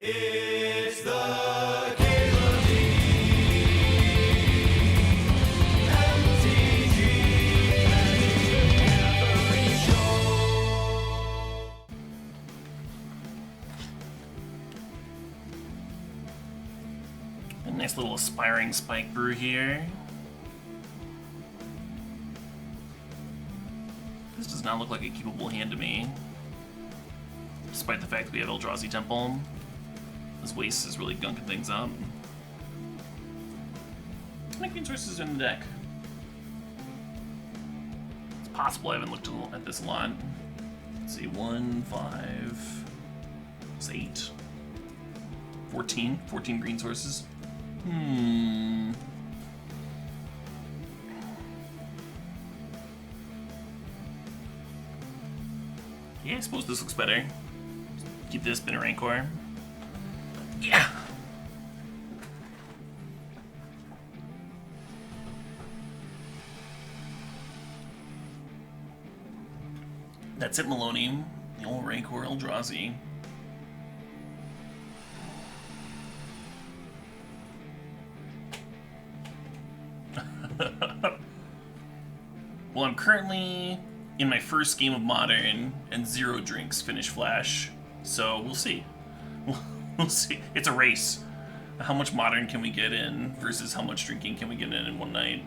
It's the CalebDMTG Every Show. A nice little Aspiringspike brew here. This does not look like a keepable hand to me. Despite the fact that we have Eldrazi Temple. This waste is really gunking things up. How many green sources are in the deck? It's possible I haven't looked at this a lot. Let's see, 1, 5, 8, 14. 14 green sources. Yeah, I suppose this looks better. Keep this, been a Rancor. Yeah! That's it, Maloney. The old Rancor Eldrazi. Well, I'm currently in my first game of Modern, and 0 drinks finish Flash. So, we'll see. We'll see. It's a race. How much Modern can we get in versus how much drinking can we get in one night?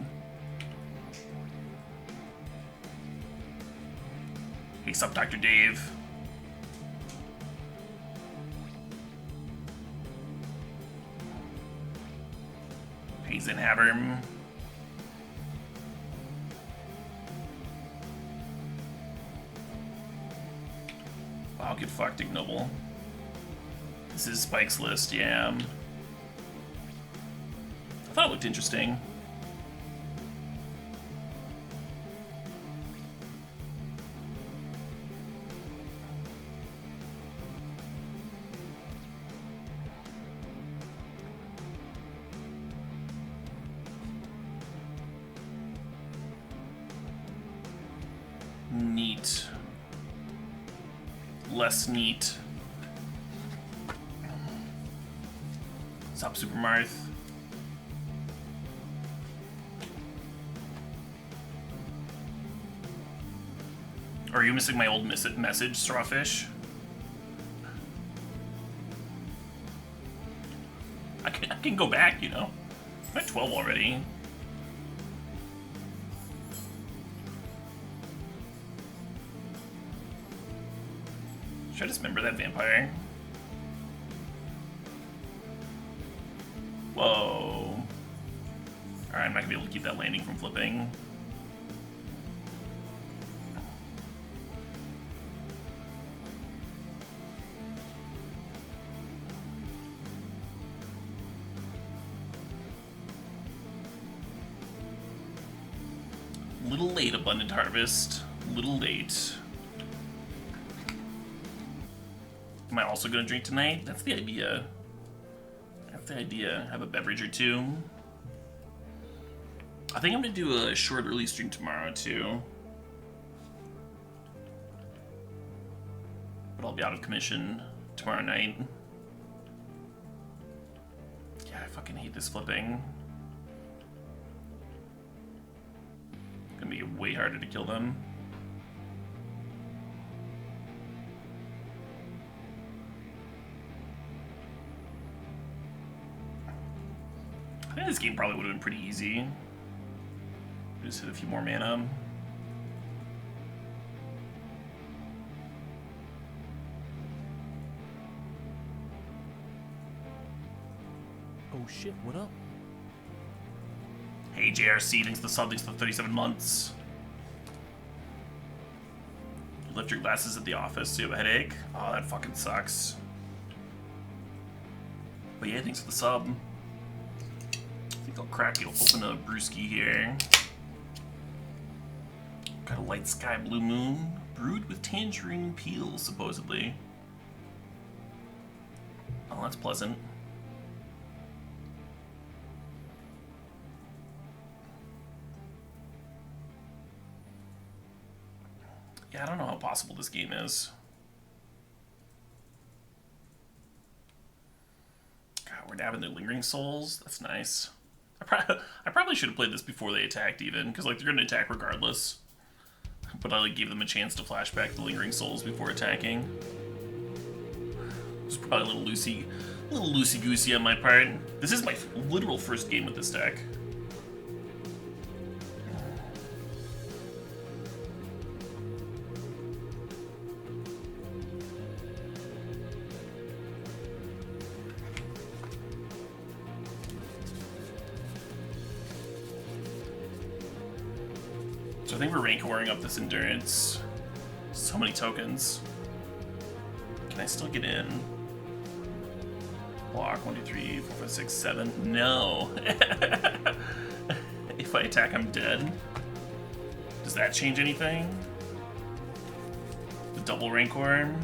Hey, sup, Dr. Dave? Hey, Zenhaber. Wow, get fucked, Ignoble. This is Spike's list, yeah. I thought it looked interesting. Neat. Less neat. Stop, Super Marth. Are you missing my old message, Strawfish? I can go back, you know. I'm at 12 already. Should I dismember that vampire? Whoa. Alright, I'm not gonna be able to keep that landing from flipping. Little late, Abundant Harvest. Little late. Am I also gonna drink tonight? That's the idea. That's the idea. Have a beverage or two. I think I'm gonna do a short early stream tomorrow too. But I'll be out of commission tomorrow night. Yeah, I fucking hate this flipping. It's gonna be way harder to kill them. I think this game probably would have been pretty easy. Just hit a few more mana. Oh shit, what up? Hey JRC, thanks for the sub, thanks for the 37 months. You left your glasses at the office, so you have a headache? Oh, that fucking sucks. But yeah, thanks for the sub. I think I'll crack it, open a brewski here. Got a light sky blue moon, brewed with tangerine peel, supposedly. Oh, that's pleasant. Yeah, I don't know how possible this game is. we're nabbing their Lingering Souls. That's nice. I probably should have played this before they attacked even, because like they're going to attack regardless. But I like gave them a chance to flashback the Lingering Souls before attacking. It was probably a little loosey-goosey on my part. This is my literal first game with this deck. So I think we're Rancoring up this Endurance. So many tokens. Can I still get in? Block 1, 2, 3, 4, 5, 6, 7. No. If I attack, I'm dead. Does that change anything? The double Rancor?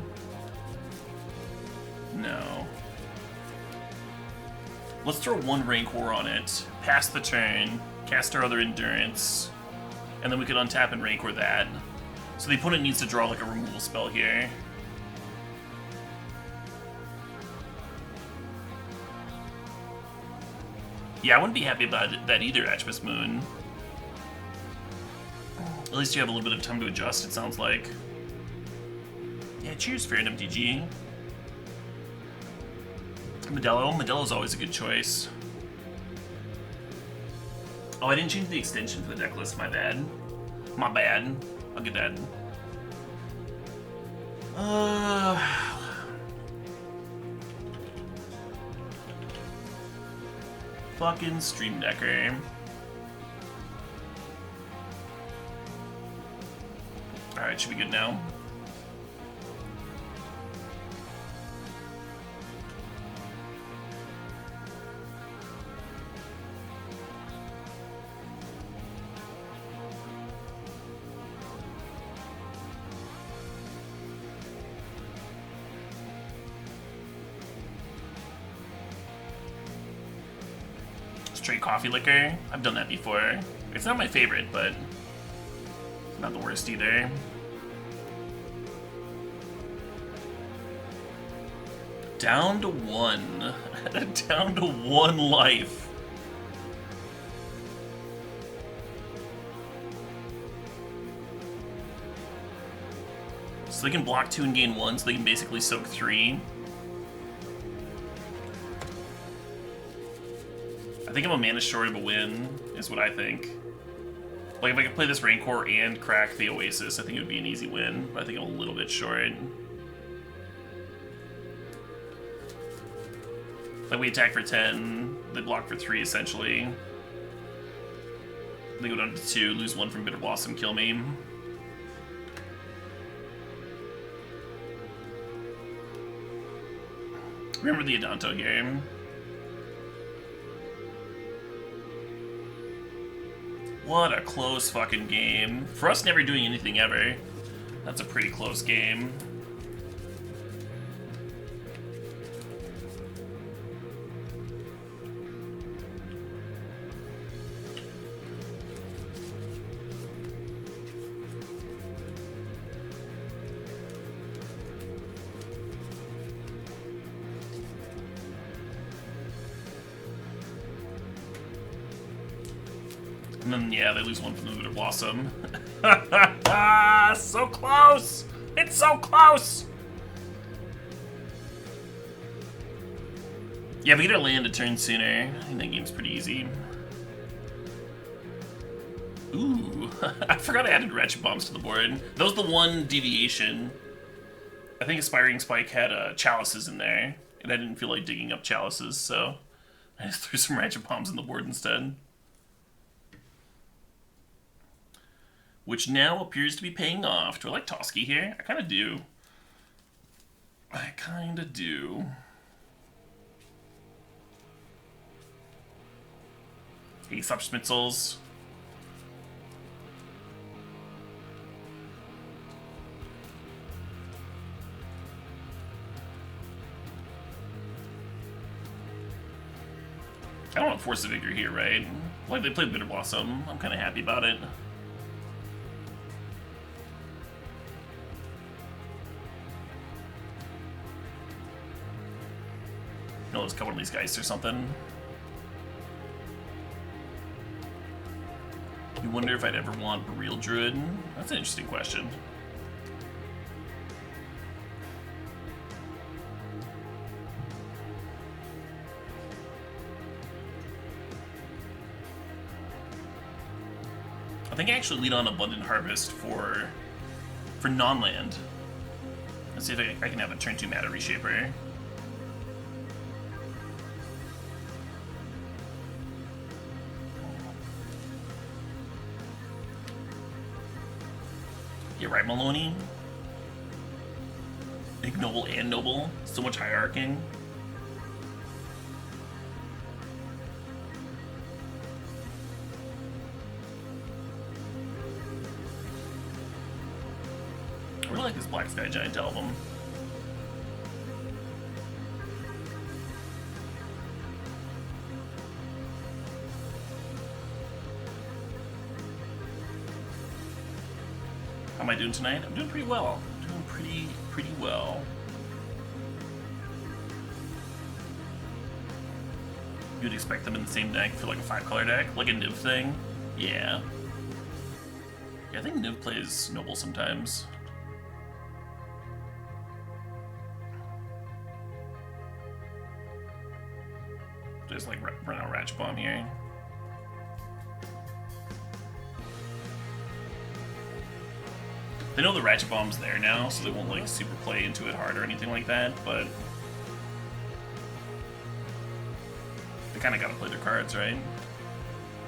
No. Let's throw one Rancor on it, pass the turn, cast our other Endurance, and then we can untap and Rancor that. So the opponent needs to draw like a removal spell here. Yeah, I wouldn't be happy about that either, Atchbus Moon. At least you have a little bit of time to adjust, it sounds like. Yeah, cheers for MTG. Modello's always a good choice. Oh, I didn't change the extension for the deck list, my bad. My bad. I'll get that. Fucking Stream Decker. Alright, should be good now. Straight coffee liquor. I've done that before. It's not my favorite, but it's not the worst either. Down to one. Down to one life. So they can block 2 and gain 1, so they can basically soak 3. I think I'm a mana short of a win, is what I think. Like, if I could play this Rancor and crack the Oasis, I think it would be an easy win, but I think I'm a little bit short. Like, we attack for 10, they block for 3, essentially. They go down to 2, lose 1 from Bitter Blossom, kill me. Remember the Adanto game. What a close fucking game. For us never doing anything ever, that's a pretty close game. And then, yeah, they lose 1 from the Bitter Blossom. So close! It's so close! Yeah, we get our land a turn sooner. I think that game's pretty easy. Ooh, I forgot I added Ratchet Bombs to the board. That was the one deviation. I think Aspiringspike had chalices in there, and I didn't feel like digging up chalices, so I just threw some Ratchet Bombs on the board instead. Which now appears to be paying off. Do I like Toski here? I kind of do. I kind of do. Hey, sup, Schmitzels. I don't want Force of Vigor here, right? Like, they played Bitter Blossom. I'm kind of happy about it. No, let's cut one of these guys or something. You wonder if I'd ever want a real druid? That's an interesting question. I think I actually lead on Abundant Harvest for non-land. Let's see if I can have a turn 2 Matter Reshaper. You're right, Maloney. Ignoble and Noble. So much hierarching. I really like this Black Sky Giant album. How am I doing tonight? I'm doing pretty well. I'm doing pretty well. You'd expect them in the same deck for like a 5-color deck? Like a Niv thing? Yeah. Yeah, I think Niv plays Noble sometimes. Just like run out Ratchet Bomb here. They know the Ratchet Bomb's there now, so they won't like super play into it hard or anything like that, but they kind of gotta play their cards, right?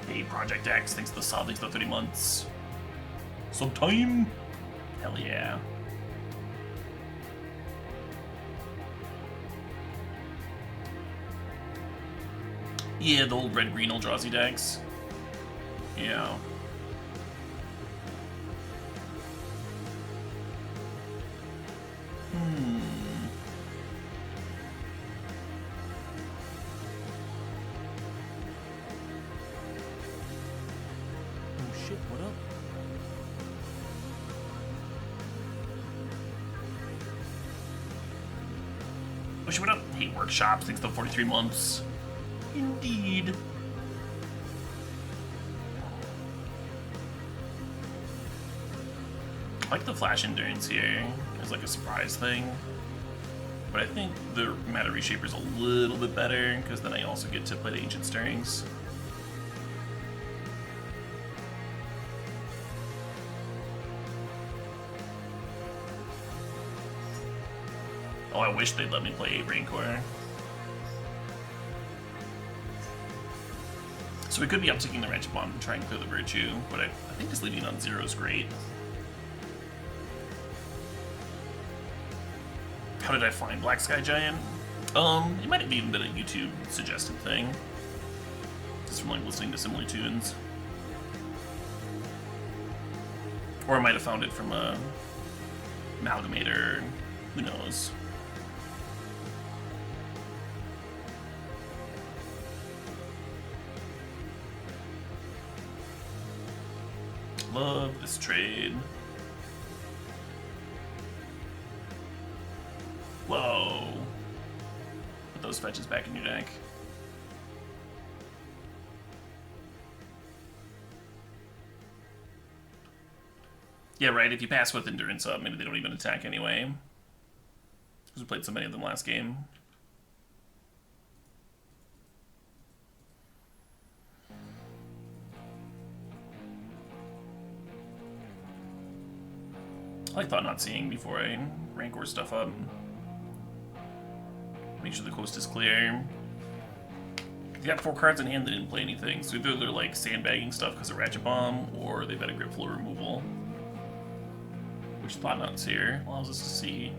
Hey, Project X, thanks to the sub, thanks to the 30 months. Sometime? Hell yeah. Yeah, the old red-green Eldrazi decks. Yeah. Oh shit, what up? Wish what up? Hey, Workshops, thanks to the 43 months. Indeed. I like the Flash Endurance here as like a surprise thing. But I think the Matter Reshaper is a little bit better, because then I also get to play the Ancient Stirrings. Oh, I wish they'd let me play Rancor. So we could be upticking the Wrench Bomb and trying to clear the Virtue, but I think just leaving it on 0 is great. How did I find Black Sky Giant? It might have even been a YouTube suggested thing. Just from like listening to similar tunes. Or I might have found it from a Amalgamator, who knows. Love this trade. Whoa. Put those fetches back in your deck. Yeah, right, if you pass with Endurance up, maybe they don't even attack anyway. Because we played so many of them last game. I like Thought Not Seeing before I Rancor stuff up. Make sure the coast is clear. They got 4 cards in hand that didn't play anything, so either they're like sandbagging stuff because of Ratchet Bomb, or they've got a Grip Floor removal. Which Thought Not's here allows us to see.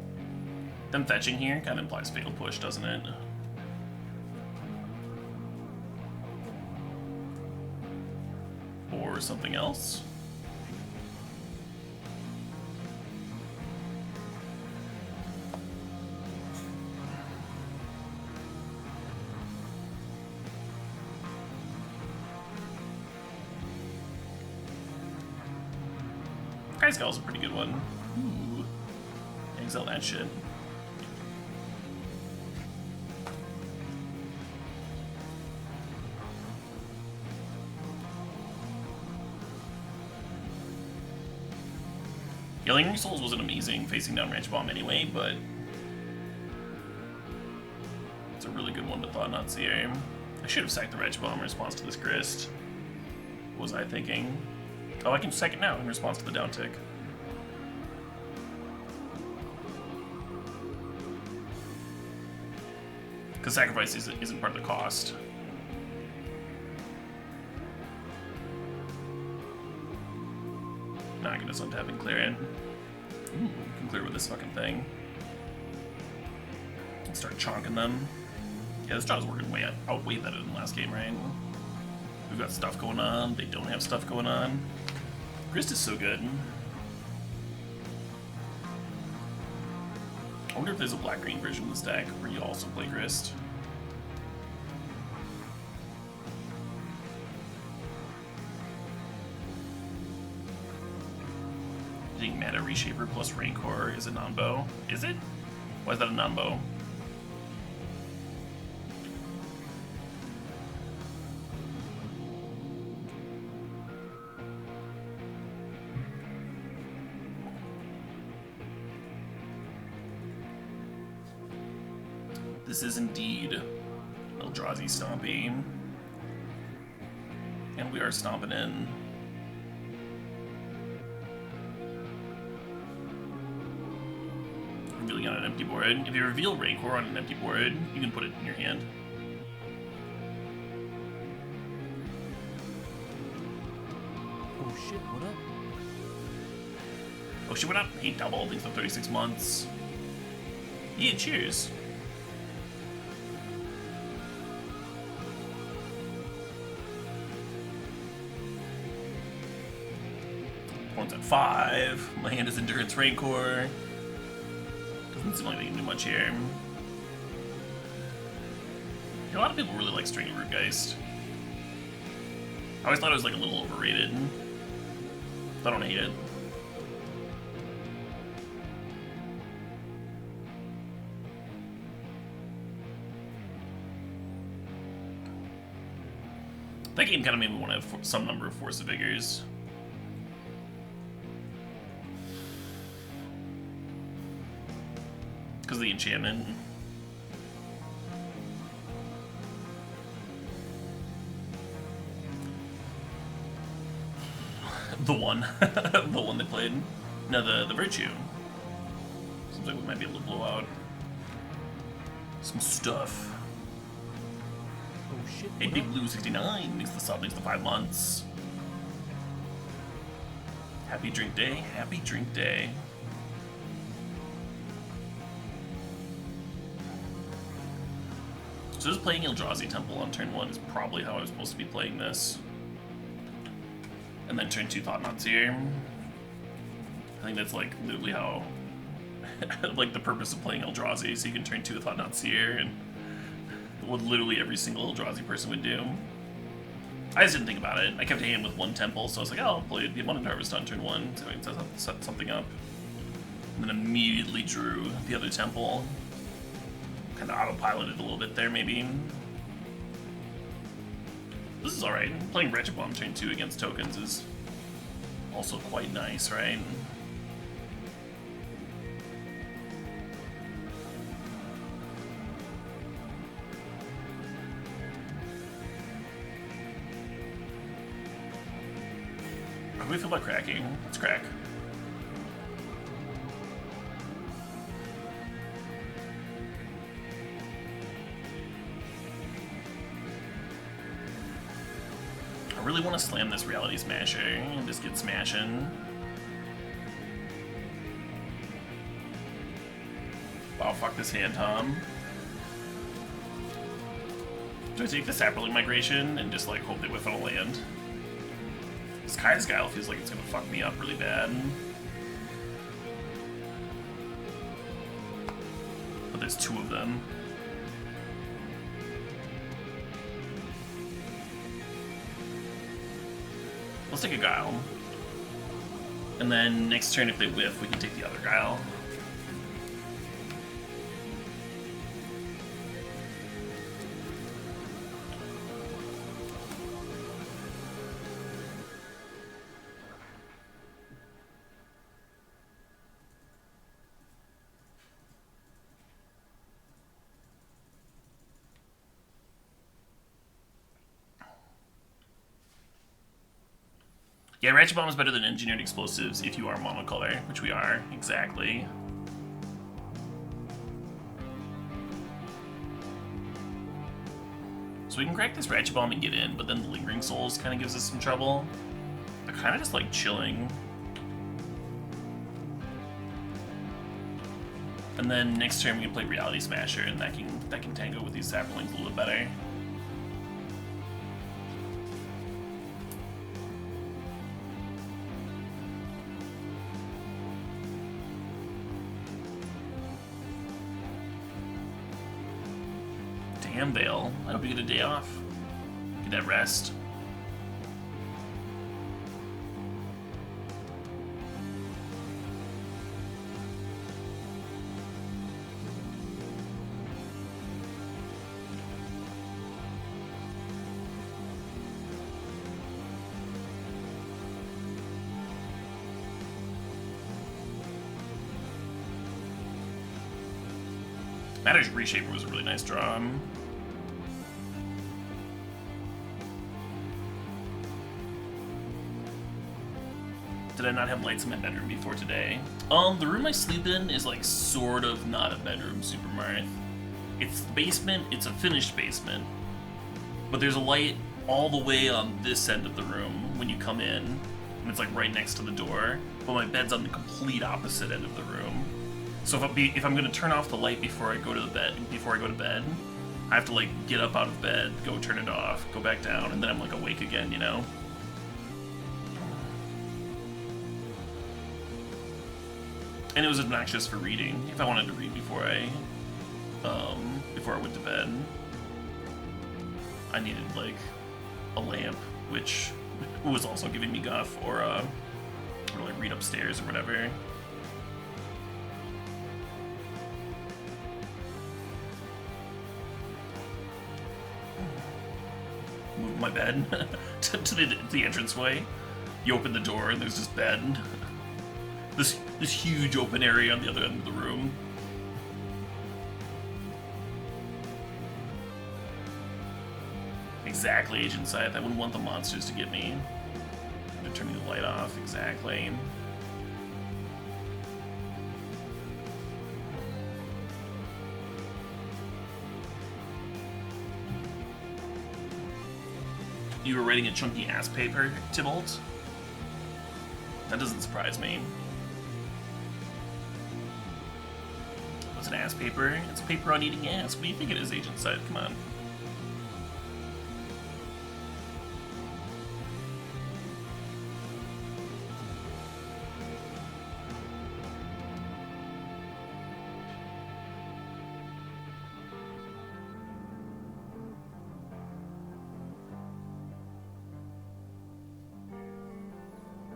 Them fetching here kind of implies Fatal Push, doesn't it? Or something else? Sky's a pretty good one. Ooh. Exile that shit. Yeah, Lingering Souls wasn't amazing facing down Ranch Bomb anyway, but it's a really good one to Thought Not Seer. I should have sacked the Ranch Bomb in response to this Grist. What was I thinking? Oh, I can sack it now in response to the down tick. Because sacrifice isn't part of the cost. Not gonna untap and clear it. Ooh, we can clear with this fucking thing. And start chonking them. Yeah, this job's working way better than last game, right? We've got stuff going on, they don't have stuff going on. Grist is so good. I wonder if there's a black-green version of this deck where you also play Grist. I think Mana Reshaper plus Rancor is a non-bow. Is it? Why is that a non-bow? This is indeed Eldrazi stomping. And we are stomping in. Revealing on an empty board. If you reveal Rancor on an empty board, you can put it in your hand. Oh shit, what up? Oh, she went up. He doubled. Thanks for 36 months. Yeah, cheers. One's at 5. My hand is Endurance Rancor. Doesn't seem like they can do much here. A lot of people really like Stringy Rootgeist. I always thought it was like a little overrated. I don't hate it. That game kind of made me want to have some number of Force of Vigors. Because of the enchantment. The one. The one they played. No, the Virtue. Seems like we might be able to blow out some stuff. Oh shit, Hey, what Big up? Blue 69 makes the sub, makes the 5 months. Happy drink day, happy drink day. So just playing Eldrazi Temple on turn 1 is probably how I was supposed to be playing this. And then turn 2 Thought Not Seer. I think that's like literally how, like the purpose of playing Eldrazi, so you can turn 2 Thought Not Seer, and what literally every single Eldrazi person would do. I just didn't think about it. I kept a hand with 1 Temple, so I was like, oh, I'll play the Abundant Harvest on turn 1, so I can set something up. And then immediately drew the other Temple. Kind of autopiloted a little bit there, maybe. This is alright. Playing Wretched Bomb turn 2 against tokens is also quite nice, right? How do we feel about cracking? Let's crack. I really want to slam this Reality Smasher and just get smashing. Wow, fuck this hand, Tom. Do I take the Saproling Migration and just like hope they whiff on a land? Sky's Guile feels like it's gonna fuck me up really bad. But there's 2 of them. Let's take a Guile. And then next turn, if they whiff, we can take the other Guile. Yeah, Ratchet Bomb is better than Engineered Explosives if you are monocolor, which we are, exactly. So we can crack this Ratchet Bomb and get in, but then the Lingering Souls kind of gives us some trouble. They're kind of just like chilling. And then next turn we can play Reality Smasher, and that can tango with these Saplings a little bit better. Damn, Vale. I hope you get a day off. Get that rest. Matter's Reshaper was a really nice draw. Did I not have lights in my bedroom before today? The room I sleep in is like sort of not a bedroom, Super Marth. It's the basement, it's a finished basement, but there's a light all the way on this end of the room when you come in, and it's like right next to the door, but my bed's on the complete opposite end of the room. So if I'm gonna turn off the light before I go to bed, I have to like get up out of bed, go turn it off, go back down, and then I'm like awake again, you know? And it was obnoxious for reading. If I wanted to read before I went to bed, I needed like a lamp, which was also giving me guff, or like read upstairs or whatever. Move my bed to the entranceway. You open the door and there's this bed. This huge open area on the other end of the room. Exactly, Agent Scythe. I wouldn't want the monsters to get me. They're turning the light off, exactly. You were writing a chunky ass paper, Tybalt? That doesn't surprise me. What's an ass paper? It's a paper on eating ass. What do you think it is, Agent Scythe? Come on.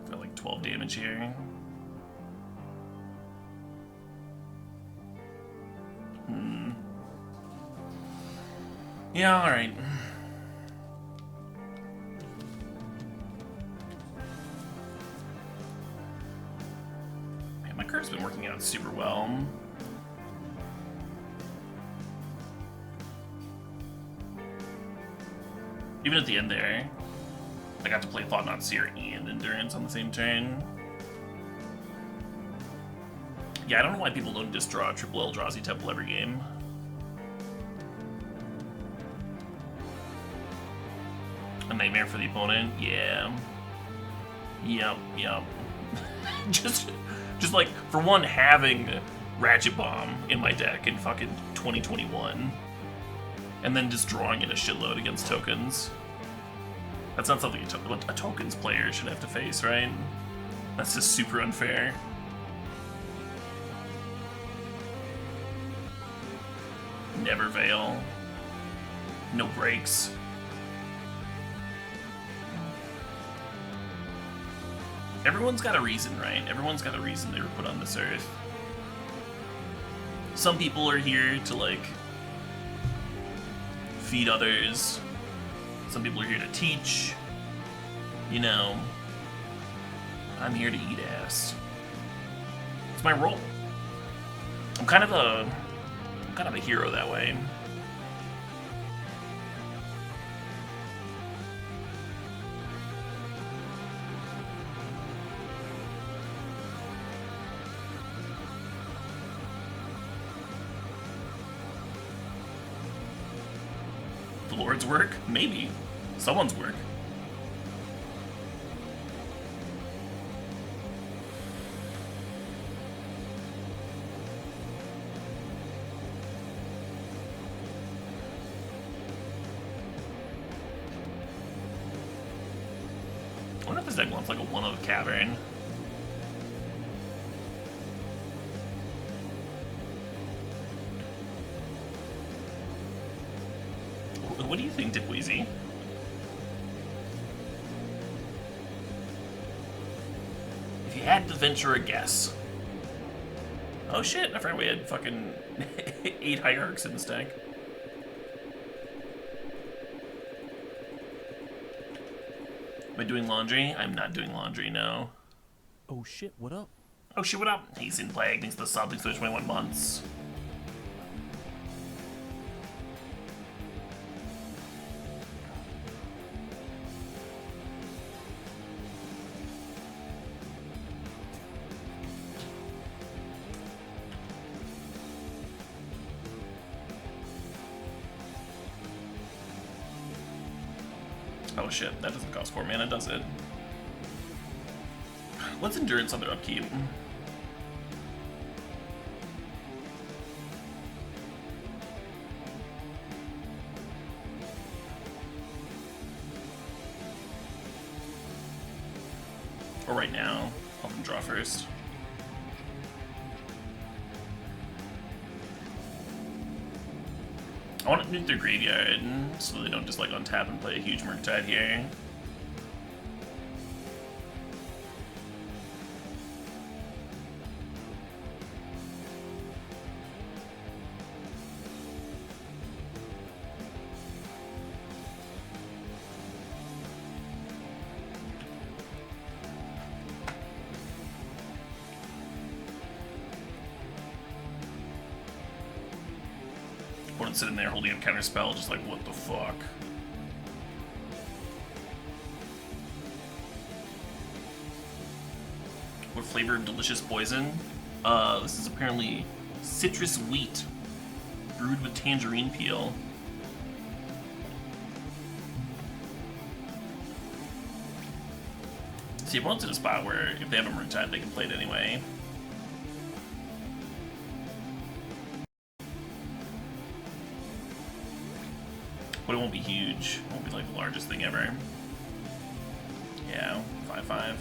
Got like 12 damage here. Yeah, alright. Man, my curve's been working out super well. Even at the end there, I got to play Thought Not Seer and Endurance on the same turn. Yeah, I don't know why people don't just draw a triple Eldrazi Temple every game. A nightmare for the opponent? Yeah. Yep. just like, for one, having Ratchet Bomb in my deck in fucking 2021. And then just drawing in a shitload against tokens. That's not something a tokens player should have to face, right? That's just super unfair. Never Veil. No breaks. Everyone's got a reason, right? Everyone's got a reason they were put on this earth. Some people are here to, like, feed others. Some people are here to teach. You know, I'm here to eat ass. It's my role. I'm kind of a hero that way. The Lord's work? Maybe. Someone's work. I wonder if this deck wants like a one-of cavern. What do you think, Dipweezy? If you had to venture a guess. Oh shit, I forgot we had fucking 8 Hierarchs in this deck. Am I doing laundry? I'm not doing laundry, no. Oh shit, what up? Oh shit, what up? He's in Plague, thanks to the sub, thanks for the 21 months. Oh shit, that doesn't cost 4 mana, does it? Let's Endurance on their upkeep. Or right now. I'll have them draw first. I want to nuke their graveyard so they don't just like untap and play a huge Murktide here. Opponent sitting there holding a counterspell, just like, what the fuck? What flavor of delicious poison? This is apparently citrus wheat brewed with tangerine peel. See, opponent's in a spot where if they have a Murktide, they can play it anyway. But it won't be huge. It won't be like the largest thing ever. Yeah, 5/5.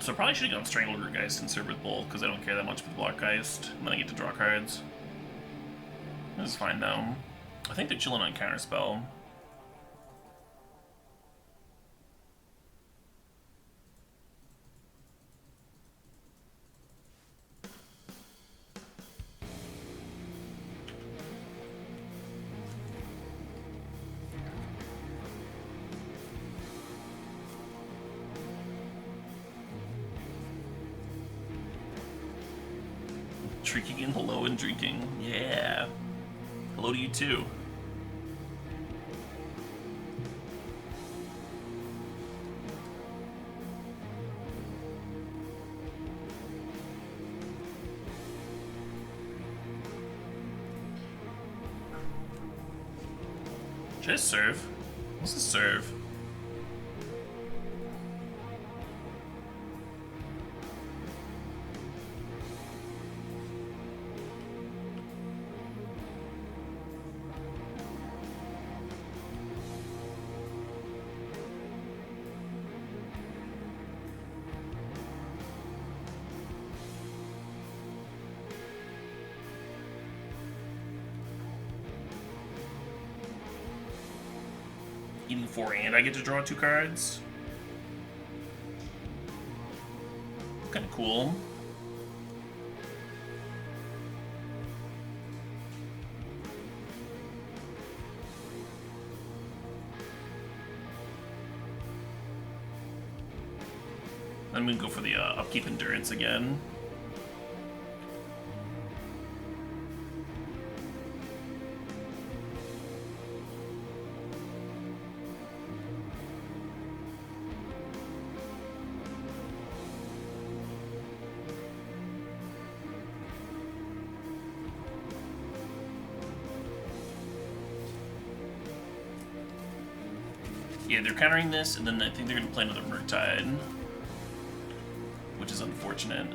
So I probably should have gone Strangleroot Geist and serve with both, because I don't care that much with Block Geist, and then I get to draw cards. This is fine though. I think they're chilling on Counterspell. Drinking and hello and drinking. Yeah. Hello to you too. Should I serve? What's the serve? Eating 4 and I get to draw 2 cards. Kinda cool. I'm gonna go for the upkeep endurance again. Yeah, they're countering this, and then I think they're going to play another Murktide, which is unfortunate.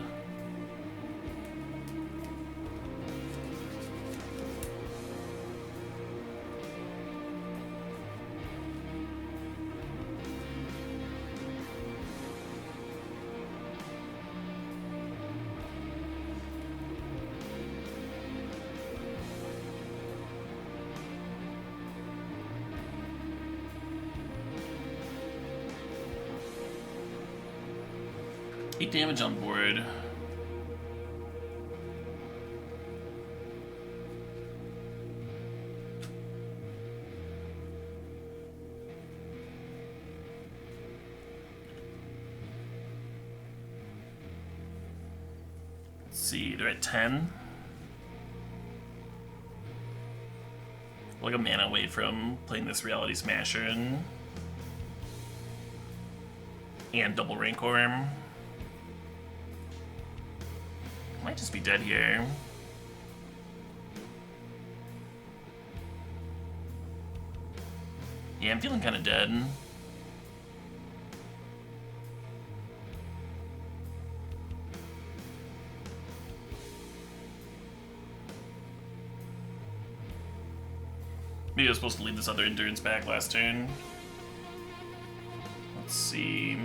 Eight damage on board. Let's see, they're at 10. Like a mana away from playing this Reality Smasher and double Rancor. Might just be dead here. Yeah, I'm feeling kind of dead. Maybe I was supposed to leave this other endurance back last turn. Let's see.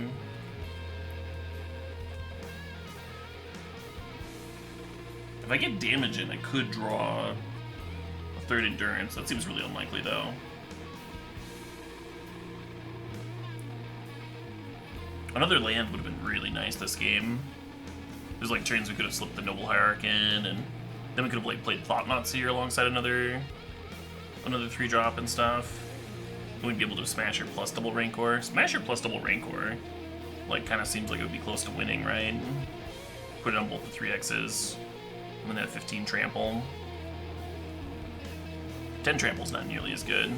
If I get damage in, I could draw a third endurance. That seems really unlikely, though. Another land would have been really nice this game. There's like turns we could have slipped the Noble Hierarch in, and then we could have like played Thought-Knot Seer alongside another 3-drop and stuff. And we'd be able to Smasher plus double Rancor. Smasher plus double Rancor, like, kind of seems like it would be close to winning, right? Put it on both the 3Xs. And then at 15 trample. 10 trample's not nearly as good.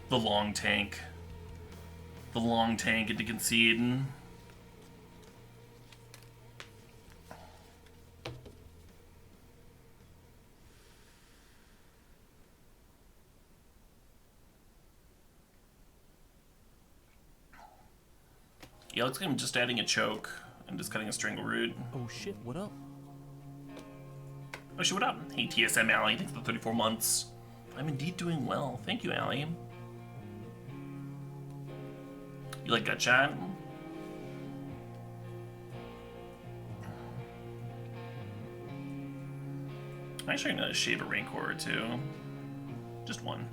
The long tank. The long tank into concede. Yeah, looks like I'm just adding a choke and just cutting a Strangleroot. Oh shit, what up? Oh shit, what up? Hey TSM Allie, thanks for the 34 months. I'm indeed doing well. Thank you, Allie. You like Gut Shot? I'm actually gonna shave a Rancor or two. Just one.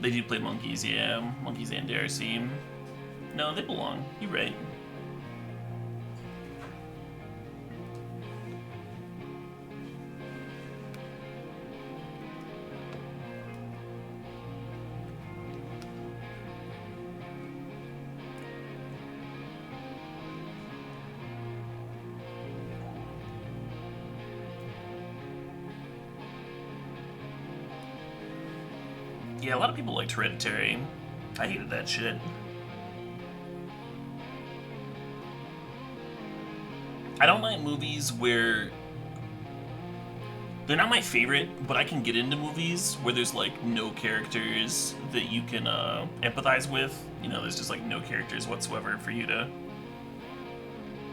They do play monkeys, yeah. Monkeys and Darcy. No, they belong. You're right. Yeah, a lot of people liked Hereditary. I hated that shit. I don't like movies where... They're not my favorite, but I can get into movies where there's, like, no characters that you can empathize with. You know, there's just, like, no characters whatsoever for you to...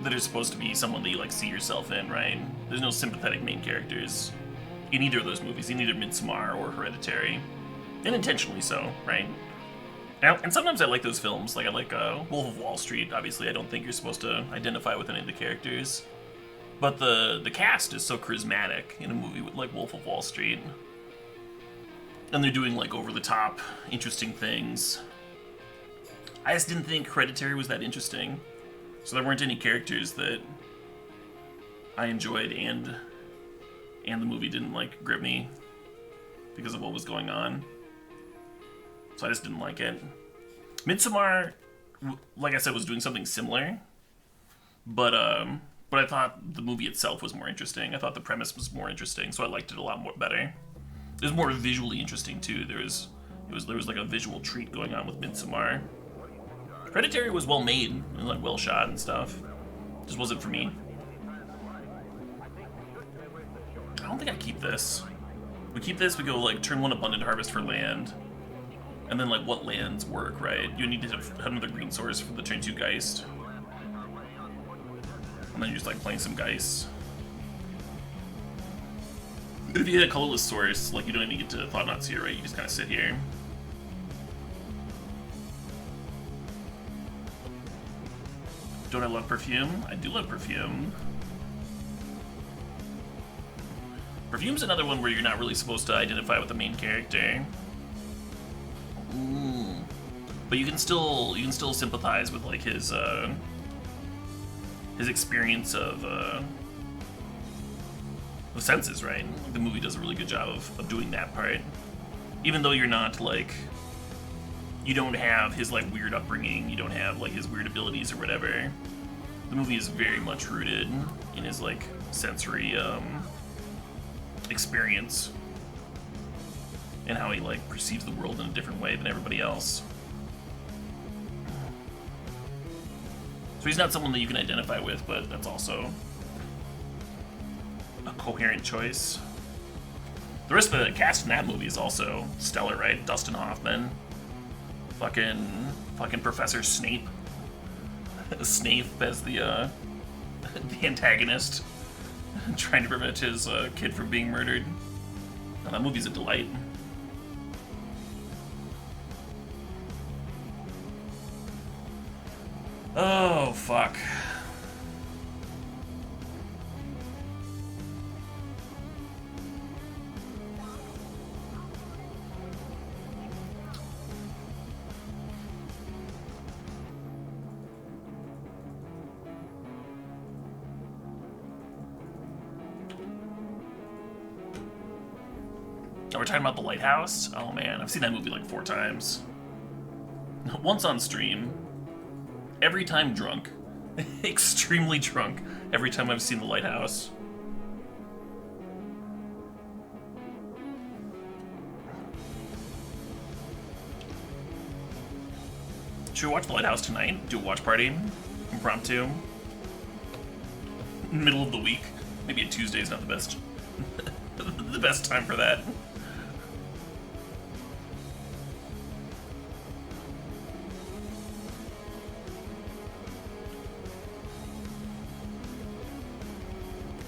that are supposed to be someone that you, like, see yourself in, right? There's no sympathetic main characters in either of those movies, in either Midsommar or Hereditary. And intentionally so, right? And sometimes I like those films, like I like Wolf of Wall Street. Obviously, I don't think you're supposed to identify with any of the characters. But the cast is so charismatic in a movie like Wolf of Wall Street. And they're doing like over-the-top, interesting things. I just didn't think Hereditary was that interesting. So there weren't any characters that I enjoyed, and the movie didn't like grip me because of what was going on. So I just didn't like it. Midsommar, like I said, was doing something similar, but I thought the movie itself was more interesting. I thought the premise was more interesting, so I liked it a lot more better. It was more visually interesting too. There was like a visual treat going on with Midsommar. Hereditary was well made and like well shot and stuff. Just wasn't for me. I don't think I keep this. We keep this. We go like turn 1 abundant harvest for land, and then like what lands work, right? You need to have another green source for the turn 2 Geist, and then you're just like playing some Geist. If you hit a colorless source, like you don't even get to Thought Not Seer, right? You just kind of sit here. Don't I love Perfume? I do love Perfume. Perfume's another one where you're not really supposed to identify with the main character. But you can still sympathize with like his experience of senses, right? Like, the movie does a really good job of doing that part. Even though you're not like, you don't have his like weird upbringing, you don't have like his weird abilities or whatever. The movie is very much rooted in his like sensory experience and how he like perceives the world in a different way than everybody else. So he's not someone that you can identify with, but that's also a coherent choice. The rest of the cast in that movie is also stellar, right? Dustin Hoffman, fucking Professor Snape. Snape as the antagonist, trying to prevent his kid from being murdered. Oh, that movie's a delight. Oh, fuck. Oh, we're talking about The Lighthouse? Oh man, I've seen that movie like 4 times. Once on stream. Every time drunk. Extremely drunk. Every time I've seen The Lighthouse. Should we watch The Lighthouse tonight? Do a watch party? Impromptu? Middle of the week? Maybe a Tuesday is not the best. The best time for that.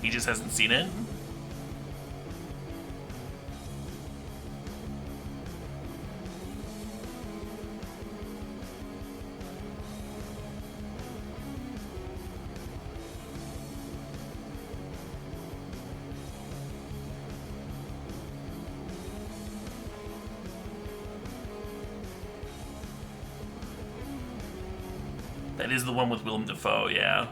He just hasn't seen it? That is the one with Willem Dafoe, yeah.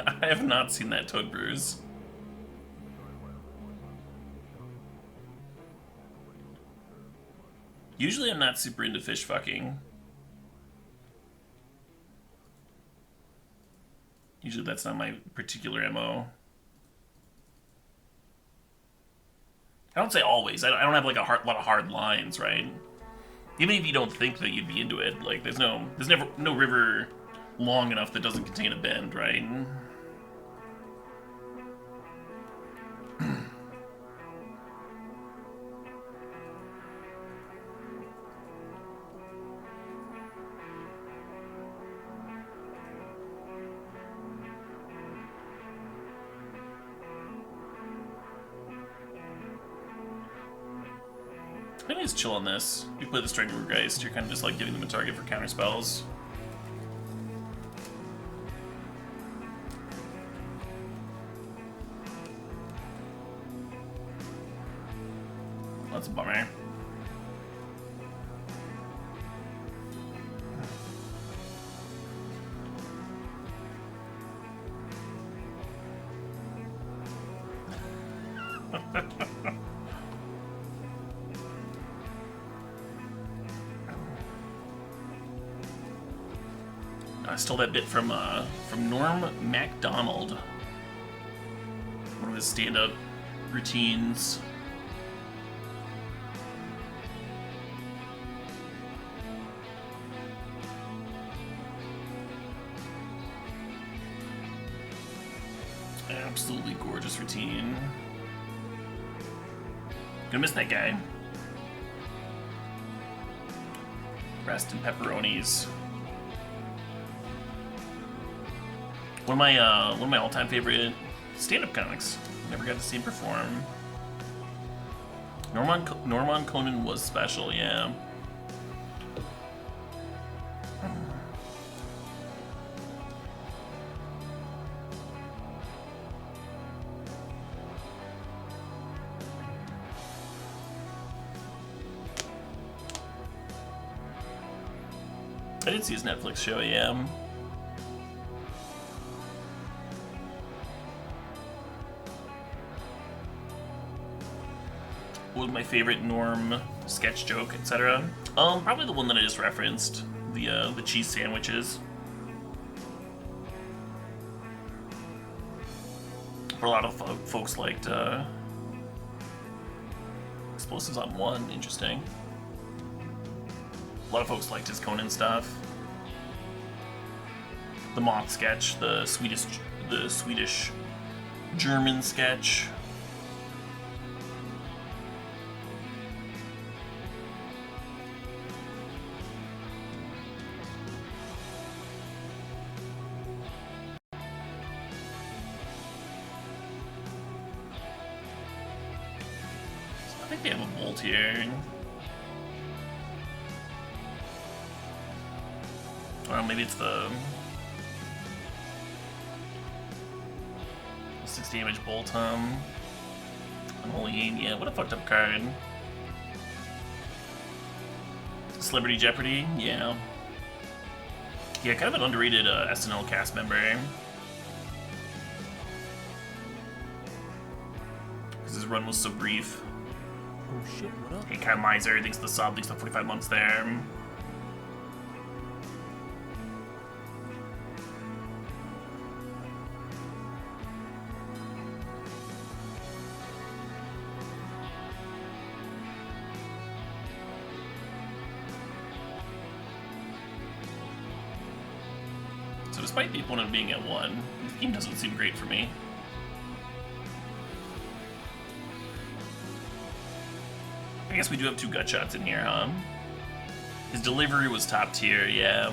I have not seen that, Toad Brews. Usually I'm not super into fish fucking. Usually that's not my particular MO. I don't say always. I don't have like a lot of hard lines, right? Even if you don't think that you'd be into it, like there's never no river long enough that doesn't contain a bend, right? I need to chill on this. You play the Stranglergeist, you're kind of just like giving them a target for counter spells. That's a bummer. I stole that bit from Norm MacDonald. One of his stand-up routines. Absolutely gorgeous routine. Gonna miss that guy. Rest in pepperonis. One of my all-time favorite stand-up comics. Never got to see him perform. Norman Conan was special, yeah. I did see his Netflix show, yeah. What was my favorite Norm sketch joke, etc.? Probably the one that I just referenced, the cheese sandwiches. But a lot of folks liked explosives on one. Interesting. A lot of folks liked his Conan stuff. The moth sketch, the Swedish German sketch. I think they have a bolt here. Or maybe it's the 6 damage bolt, Unholy Aim, yeah, what a fucked up card. Celebrity Jeopardy, yeah. Yeah, kind of an underrated SNL cast member. Because his run was so brief. Oh shit, what up? Hey, Kyle Miser, thanks for the sub, thanks for the 45 months there. So despite the opponent being at 1, the game doesn't seem great for me. I guess we do have 2 gut shots in here, huh? His delivery was top tier, yeah.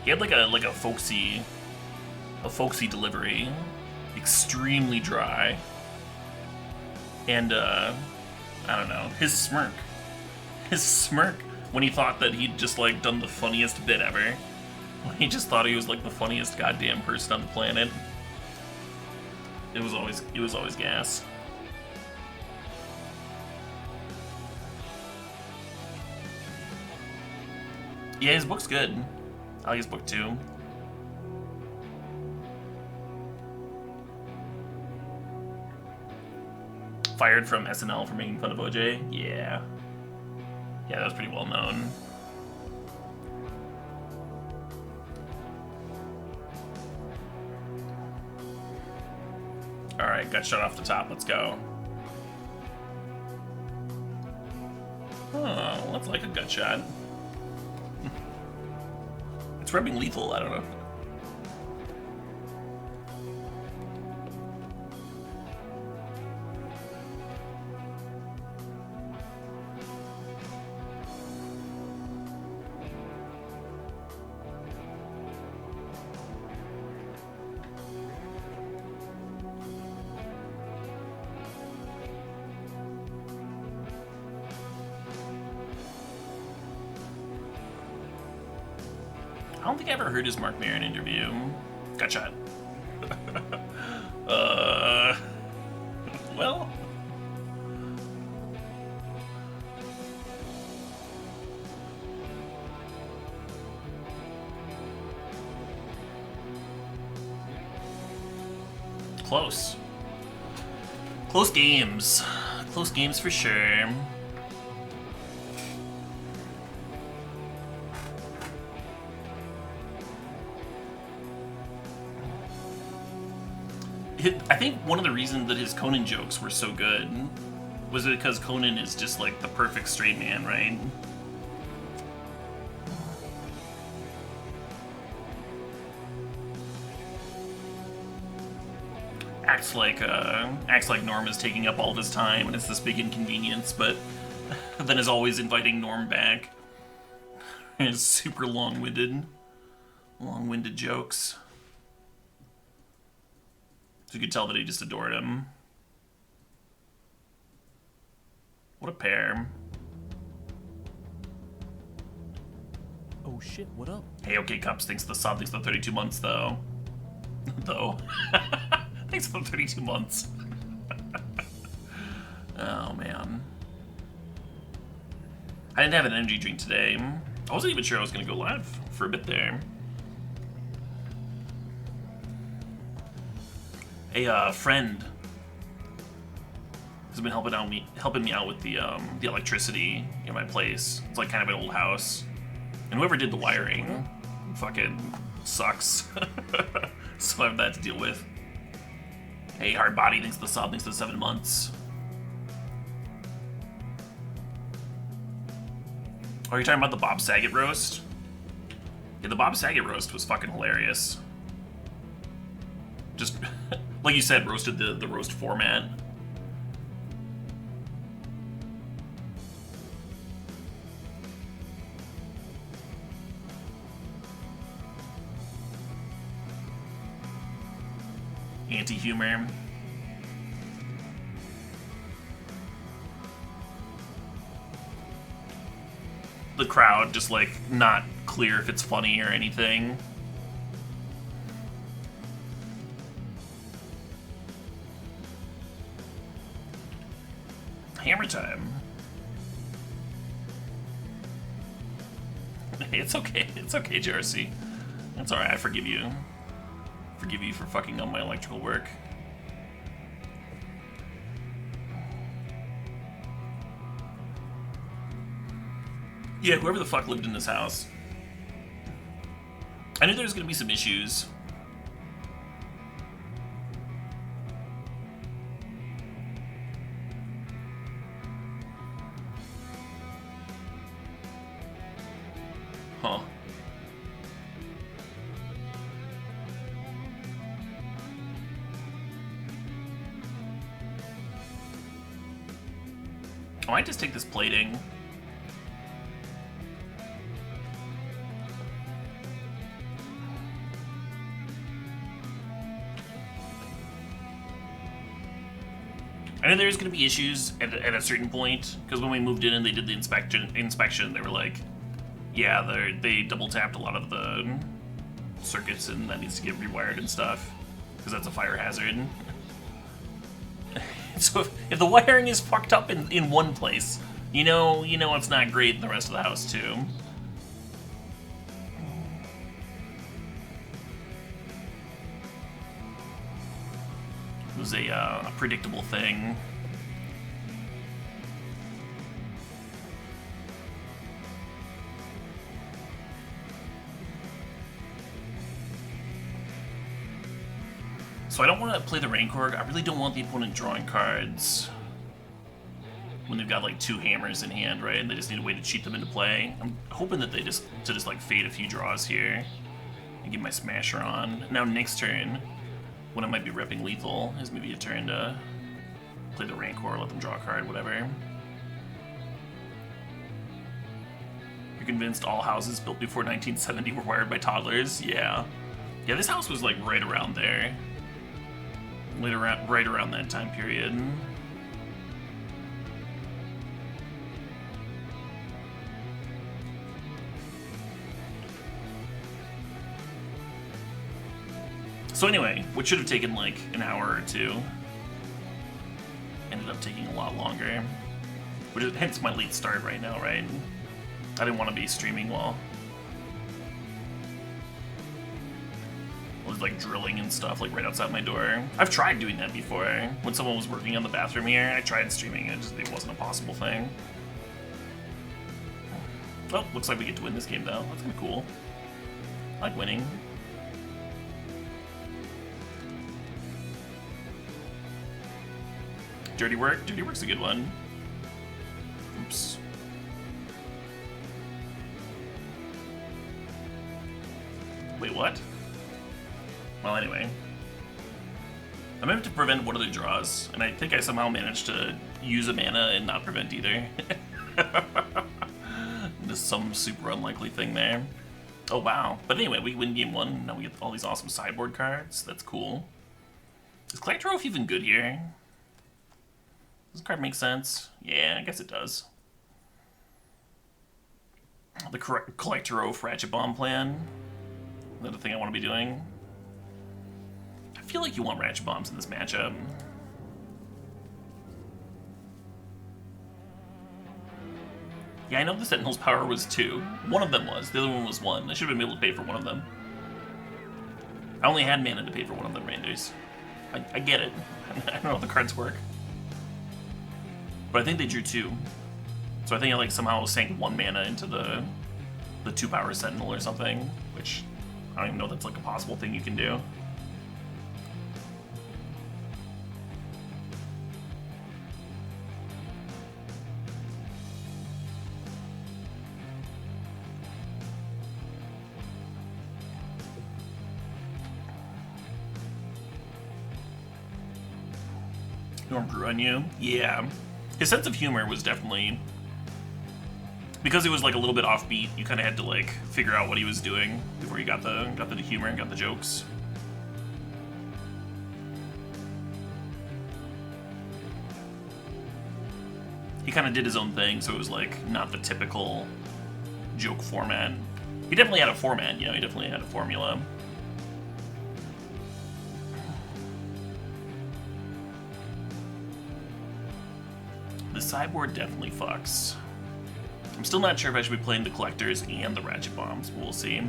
He had like a folksy delivery, extremely dry, and I don't know, his smirk when he thought that he'd just like done the funniest bit ever. When he just thought he was like the funniest goddamn person on the planet. It was always gas. Yeah, his book's good. I like his book too. Fired from SNL for making fun of OJ? Yeah. Yeah, that was pretty well known. Alright, gut shot off the top, let's go. Oh, that's like a gut shot. It's rubbing lethal, I don't know. don't think I ever heard his Mark Maron interview. Got shot. Well. Close. Close games. Close games for sure. I think one of the reasons that his Conan jokes were so good was because Conan is just like the perfect straight man, right? Acts like Norm is taking up all of his time and it's this big inconvenience, but then is always inviting Norm back. And it's super long-winded jokes. So you could tell that he just adored him. What a pair. Oh shit, what up? Hey, okay, Cups thinks the sub thinks the 32 months, though. Thanks for the 32 months. Oh, man. I didn't have an energy drink today. I wasn't even sure I was going to go live for a bit there. A friend has been helping me out with the electricity in my place. It's like kind of an old house, and whoever did the wiring fucking sucks. So I have that to deal with. Hey, hard body thanks to the sub, thanks to the 7 months. Oh, you're talking about the Bob Saget roast? Yeah, the Bob Saget roast was fucking hilarious. Just, like you said, roasted the roast format. Anti-humor. The crowd just like not clear if it's funny or anything. Hammer time. It's okay. It's okay, JRC. That's alright. I forgive you. Forgive you for fucking up my electrical work. Yeah, whoever the fuck lived in this house. I knew there was gonna be some issues. Huh. I might just take this plating. I knew there was going to be issues at a certain point, because when we moved in and they did the inspection, they were like, yeah, they double tapped a lot of the circuits and that needs to get rewired and stuff, because that's a fire hazard. So if the wiring is fucked up in one place, you know it's not great in the rest of the house too. It was a predictable thing. So I don't want to play the Rancor. I really don't want the opponent drawing cards when they've got like 2 hammers in hand, right? And they just need a way to cheat them into play. I'm hoping that they just like fade a few draws here and get my Smasher on. Now next turn, when I might be repping lethal, is maybe a turn to play the Rancor, let them draw a card, whatever. You're convinced all houses built before 1970 were wired by toddlers? Yeah. Yeah, this house was like right around there. Right around that time period. So anyway, what should have taken like an hour or two ended up taking a lot longer. Which is hence my late start right now, right? I didn't want to be streaming while I was like drilling and stuff like right outside my door. I've tried doing that before. When someone was working on the bathroom here, I tried streaming it, it wasn't a possible thing. Oh, looks like we get to win this game though. That's kind of cool. I like winning. Dirty Work? Dirty Work's a good one. Oops. Wait, what? Well, anyway. I meant to prevent one of the draws, and I think I somehow managed to use a mana and not prevent either. There's some super unlikely thing there. Oh, wow. But anyway, we win game one. Now we get all these awesome sideboard cards. That's cool. Is Collector Oath even good here? Does this card make sense? Yeah, I guess it does. The Collector Oath Ratchet Bomb plan. Another thing I want to be doing. I feel like you want Ratchet Bombs in this matchup. Yeah, I know the Sentinel's power was 2. One of them was. The other one was 1. I should have been able to pay for one of them. I only had mana to pay for one of them, Randers. I get it. I don't know how the cards work. But I think they drew 2. So I think I like somehow sank 1 mana into the 2-power Sentinel or something, which I don't even know if that's like a possible thing you can do. Norm grew on you? Yeah. His sense of humor was definitely... Because he was like a little bit offbeat, you kind of had to like figure out what he was doing before you got the humor and got the jokes. He kind of did his own thing, so it was like not the typical joke format. He definitely had a format, you know, he definitely had a formula. The sideboard definitely fucks. I'm still not sure if I should be playing the Collectors and the Ratchet Bombs, but we'll see.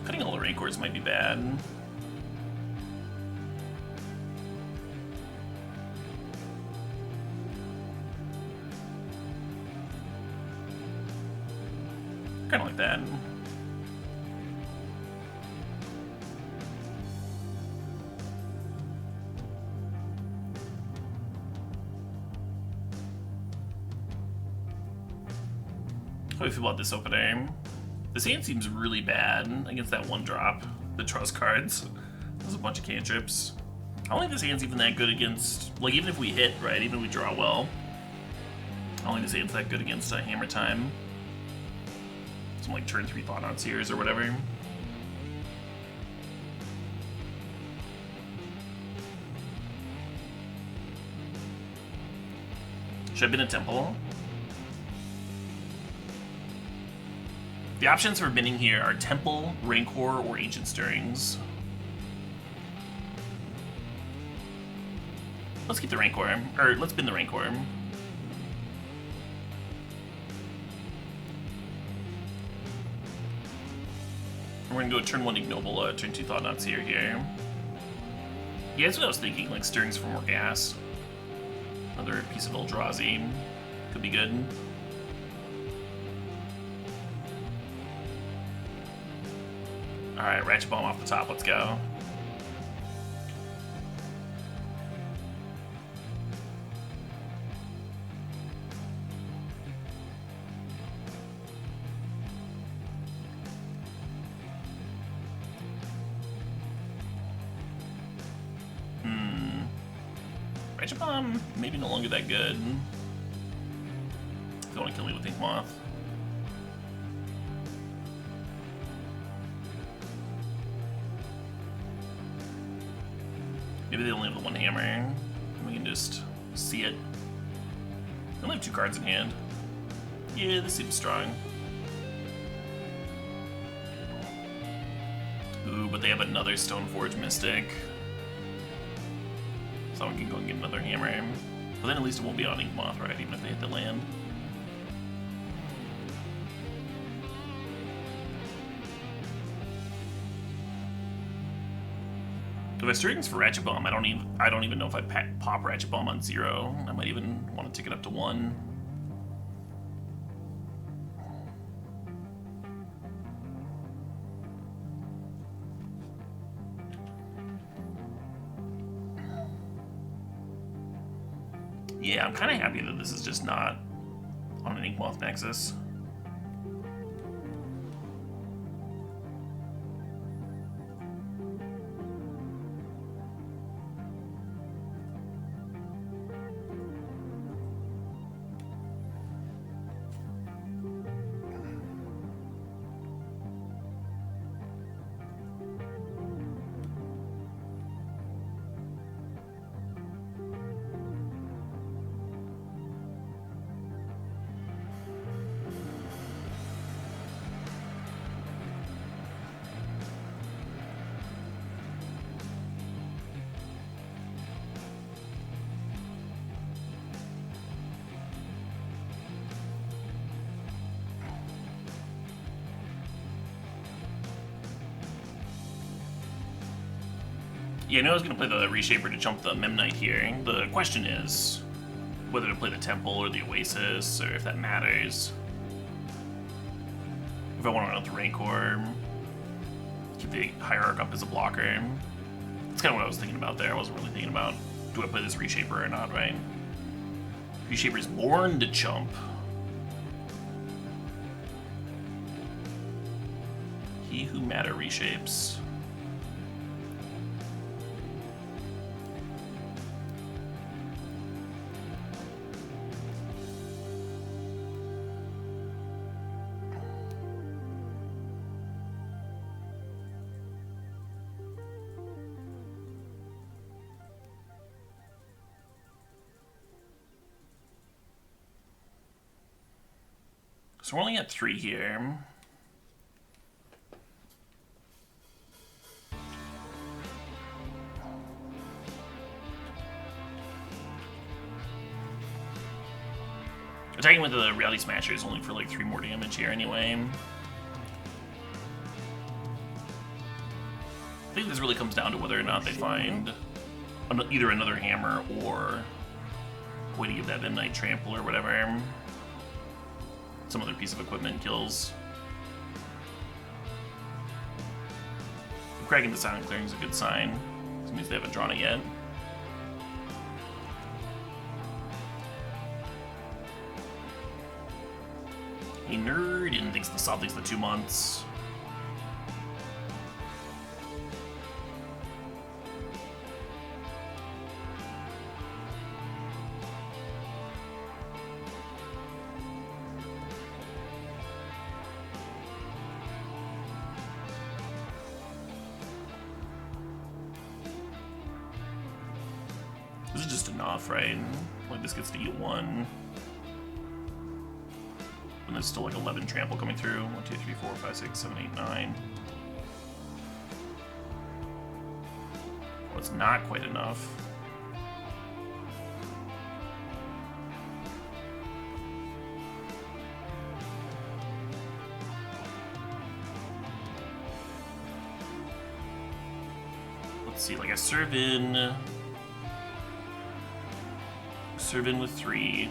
Cutting all the Rancors might be bad. Kinda like that. How do you feel about this opening? This hand seems really bad against that 1-drop. The Trust cards. There's a bunch of cantrips. I don't think this hand's even that good against... Like, even if we hit, right? Even if we draw well. I don't think this hand's that good against Hammer Time. Some, like, turn 3 Thought-Out Seers or whatever. Should I bin a Temple? The options for binning here are Temple, Rancor, or Ancient Stirrings. Let's keep the Rancor, or let's bin the Rancor. And we're gonna go turn 1 Ignoble, turn 2 Thought-Out Seer here. Yeah, that's what I was thinking, like Stirrings for more gas. Another piece of Eldrazi could be good. Alright, Ratchet Bomb off the top, let's go. Ratchet Bomb, maybe no longer that good. If you want to kill me with Ink Moth. Maybe they only have the 1 hammer. We can just see it. I only have 2 cards in hand. Yeah, this seems strong. Ooh, but they have another Stoneforge Mystic. Someone can go and get another hammer. But then at least it won't be on Inkmoth, right? Even if they hit the land. If I start for Ratchet Bomb, I don't even know if I'd pop Ratchet Bomb on 0. I might even want to tick it up to 1. Yeah, I'm kind of happy that this is just not on an Inkmoth Nexus. Yeah, I know I was going to play the Reshaper to jump the Memnite here. The question is whether to play the Temple or the Oasis, or if that matters. If I want to run out the Rancor, keep the Hierarch up as a blocker. That's kind of what I was thinking about there. I wasn't really thinking about, do I play this Reshaper or not, right? Reshaper's born to chump. He who matter reshapes. So we're only at 3 here. Attacking with the Reality Smasher is only for like 3 more damage here anyway. I think this really comes down to whether or not they find either another hammer or a way to give that Midnight Trample or whatever. Some other piece of equipment kills. Cracking the Silent Clearing is a good sign. This means they haven't drawn it yet. A nerd and thinks the sub takes the 2 months. This is just enough, right? Like this gets to eat 1. And there's still like 11 trample coming through. 1, 2, 3, 4, 5, 6, 7, 8, 9. Well, it's not quite enough. Let's see, like I serve in with 3.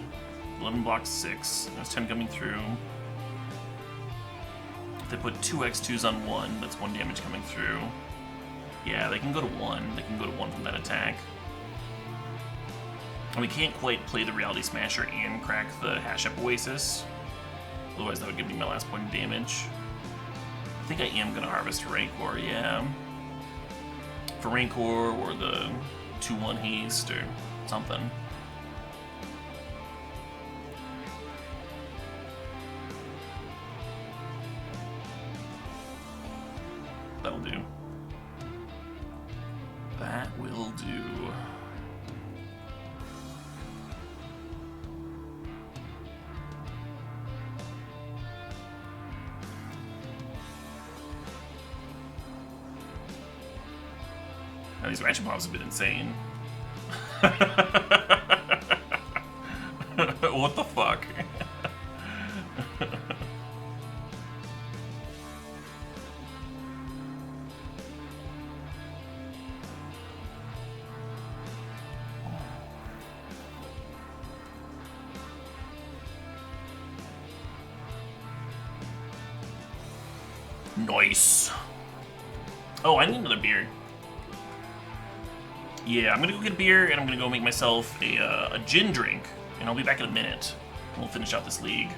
11 blocks 6. There's 10 coming through. If they put 2 X2s on 1, that's 1 damage coming through. Yeah, they can go to 1. They can go to 1 from that attack. And we can't quite play the Reality Smasher and crack the Hash Up Oasis. Otherwise that would give me my last point of damage. I think I am going to harvest Rancor, yeah. For Rancor or the 2-1 haste or something. That'll do. That will do. Now, these ratchet bombs have been insane. What the fuck? Nice. Oh, I need another beer. Yeah, I'm gonna go get a beer, and I'm gonna go make myself a gin drink, and I'll be back in a minute. We'll finish out this league.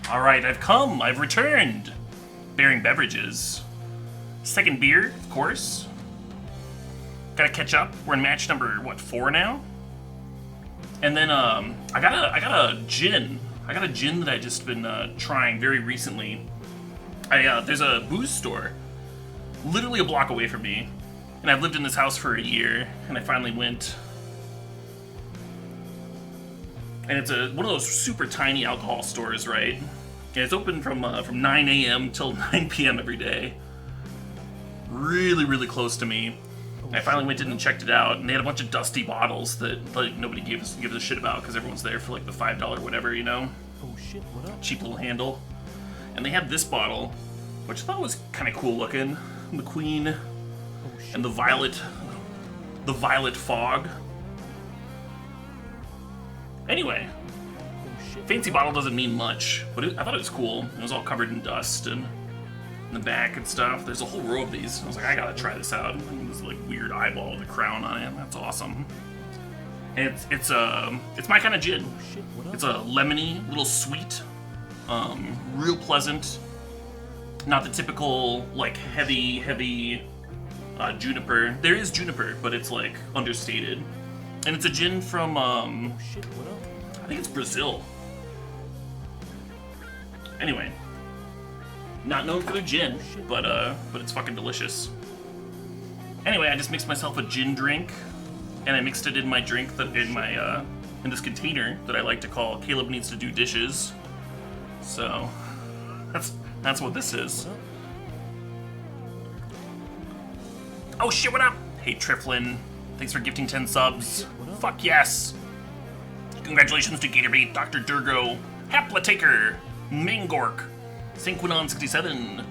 Alright, I've come. I've returned. Bearing beverages. Second beer, of course. Gotta catch up. We're in match number, what, 4 now? And then, I got a gin. I got a gin that I just been trying very recently. There's a booze store literally a block away from me. And I've lived in this house for a year, and I finally went. And it's one of those super tiny alcohol stores, right? And it's open from 9 a.m. till 9 p.m. every day. Really, really close to me. And I finally went in and checked it out, and they had a bunch of dusty bottles that like nobody gives a shit about because everyone's there for like the $5 whatever, you know? Oh shit, what up? Cheap little handle. And they had this bottle, which I thought was kind of cool looking. The Queen and the violet fog. Anyway, fancy bottle doesn't mean much, but I thought it was cool. It was all covered in dust and in the back and stuff. There's a whole row of these. I was like, I gotta try this out. And this like weird eyeball with a crown on it. That's awesome. And it's my kind of gin. It's a lemony, little sweet, real pleasant. Not the typical, like, heavy juniper. There is juniper, but it's, like, understated. And it's a gin from, Oh shit, what up? I think it's Brazil. Anyway. Not known for their gin, but it's fucking delicious. Anyway, I just mixed myself a gin drink, and I mixed it in my drink that in this container that I like to call Caleb Needs to Do Dishes. So, that's what this is. Oh shit, what up? Hey Triflin, thanks for gifting 10 subs. Fuck yes! Congratulations to Gatorade, Dr. Durgo, Haplataker, Mangork, Synquinon67,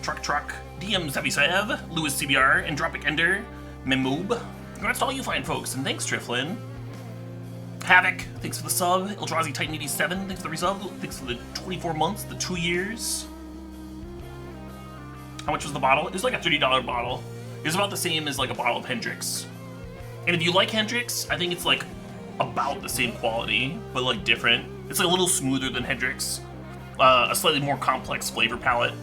Truck, DM77, Lewis CBR, Andropic Ender, Memoob. Congrats to all you fine folks, and thanks Triflin. Havoc, thanks for the sub. Eldrazi Titan 87, thanks for the resub. Thanks for the 24 months, the 2 years. How much was the bottle? It was like a $30 bottle. It was about the same as like a bottle of Hendrix. And if you like Hendrix, I think it's like about the same quality, but like different. It's like a little smoother than Hendrix. A slightly more complex flavor palette.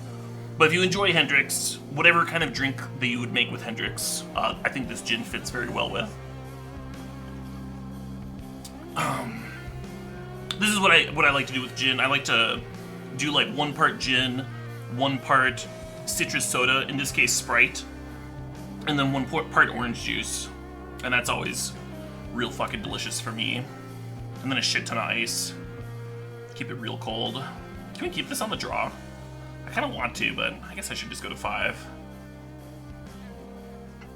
But if you enjoy Hendrix, whatever kind of drink that you would make with Hendrix, I think this gin fits very well with. This is what I like to do with gin. I like to do like 1 part gin, 1 part citrus soda, in this case Sprite, and then 1 part orange juice. And that's always real fucking delicious for me. And then a shit ton of ice. Keep it real cold. Can we keep this on the draw? I kind of want to, but I guess I should just go to 5.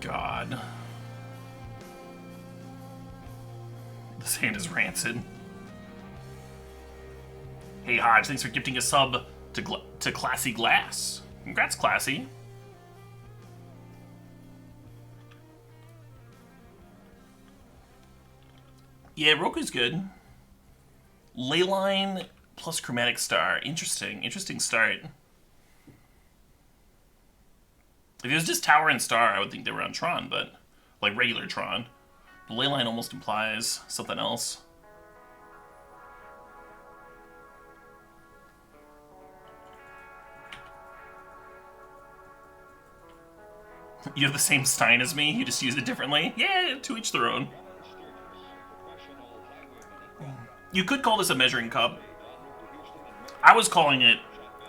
God. This hand is rancid. Hey Hodge, thanks for gifting a sub to Classy Glass. Congrats, Classy. Yeah, Roku's good. Leyline plus Chromatic Star. Interesting start. If it was just Tower and Star, I would think they were on Tron, but like regular Tron. The Leyline almost implies something else. You have the same Stein as me, you just use it differently? Yeah, to each their own. You could call this a measuring cup. I was calling it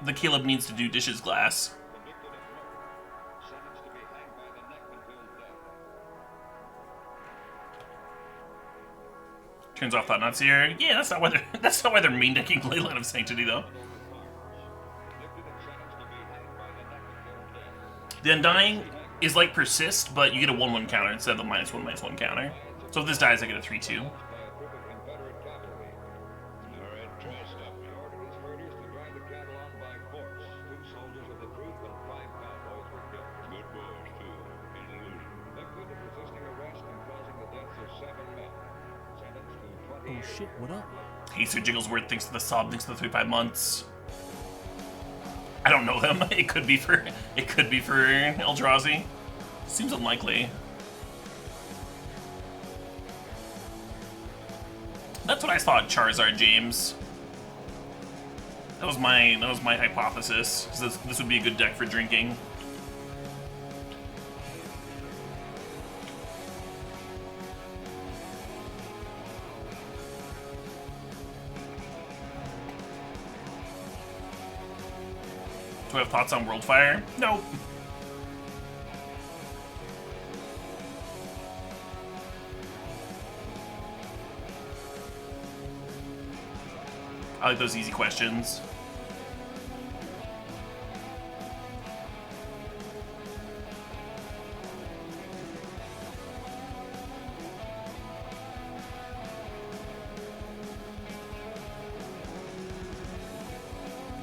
the Caleb Needs to Do Dishes glass. Turns off Thought Not Seer. Yeah, that's not why they're main decking Leyline of Sanctity though. The Undying is like Persist, but you get a 1/1 counter instead of the -1/-1 counter. So if this dies, I get a 3/2. Oh shit, what up? Hey, Sir Jigglesworth, thanks for the sub, thanks for the 3-5 months. I don't know them. It could be for Eldrazi. Seems unlikely. That's what I thought, Charizard James. That was my hypothesis. This would be a good deck for drinking. Do I have thoughts on Worldfire? Nope. I like those easy questions.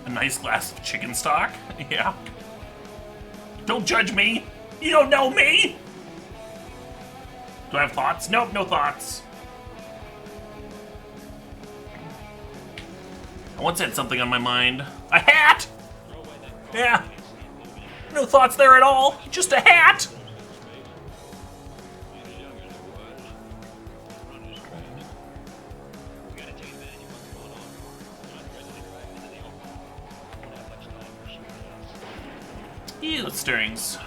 A nice glass of chicken stock? Yeah. Don't judge me! You don't know me! Do I have thoughts? Nope, no thoughts. I once had something on my mind. A hat! Yeah. No thoughts there at all. Just a hat! Ew, it's stirrings.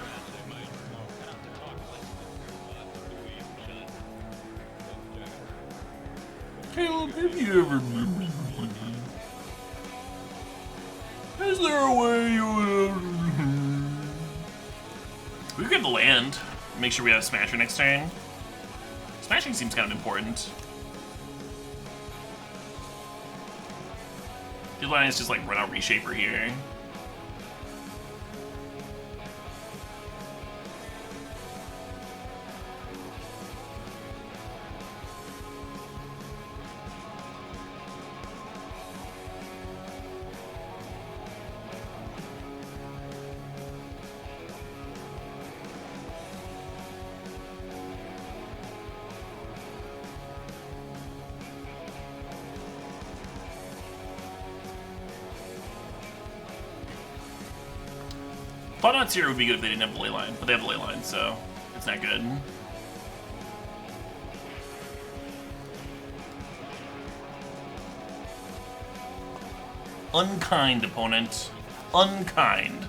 Caleb, have you ever... Is there a way you would... We could get the land. Make sure we have Smasher next turn. Smashing seems kind of important. The line is just like run out Reshaper here. Thought-Knots here would be good if they didn't have the ley line, but they have the ley line, so it's not good. Unkind, opponent. Unkind.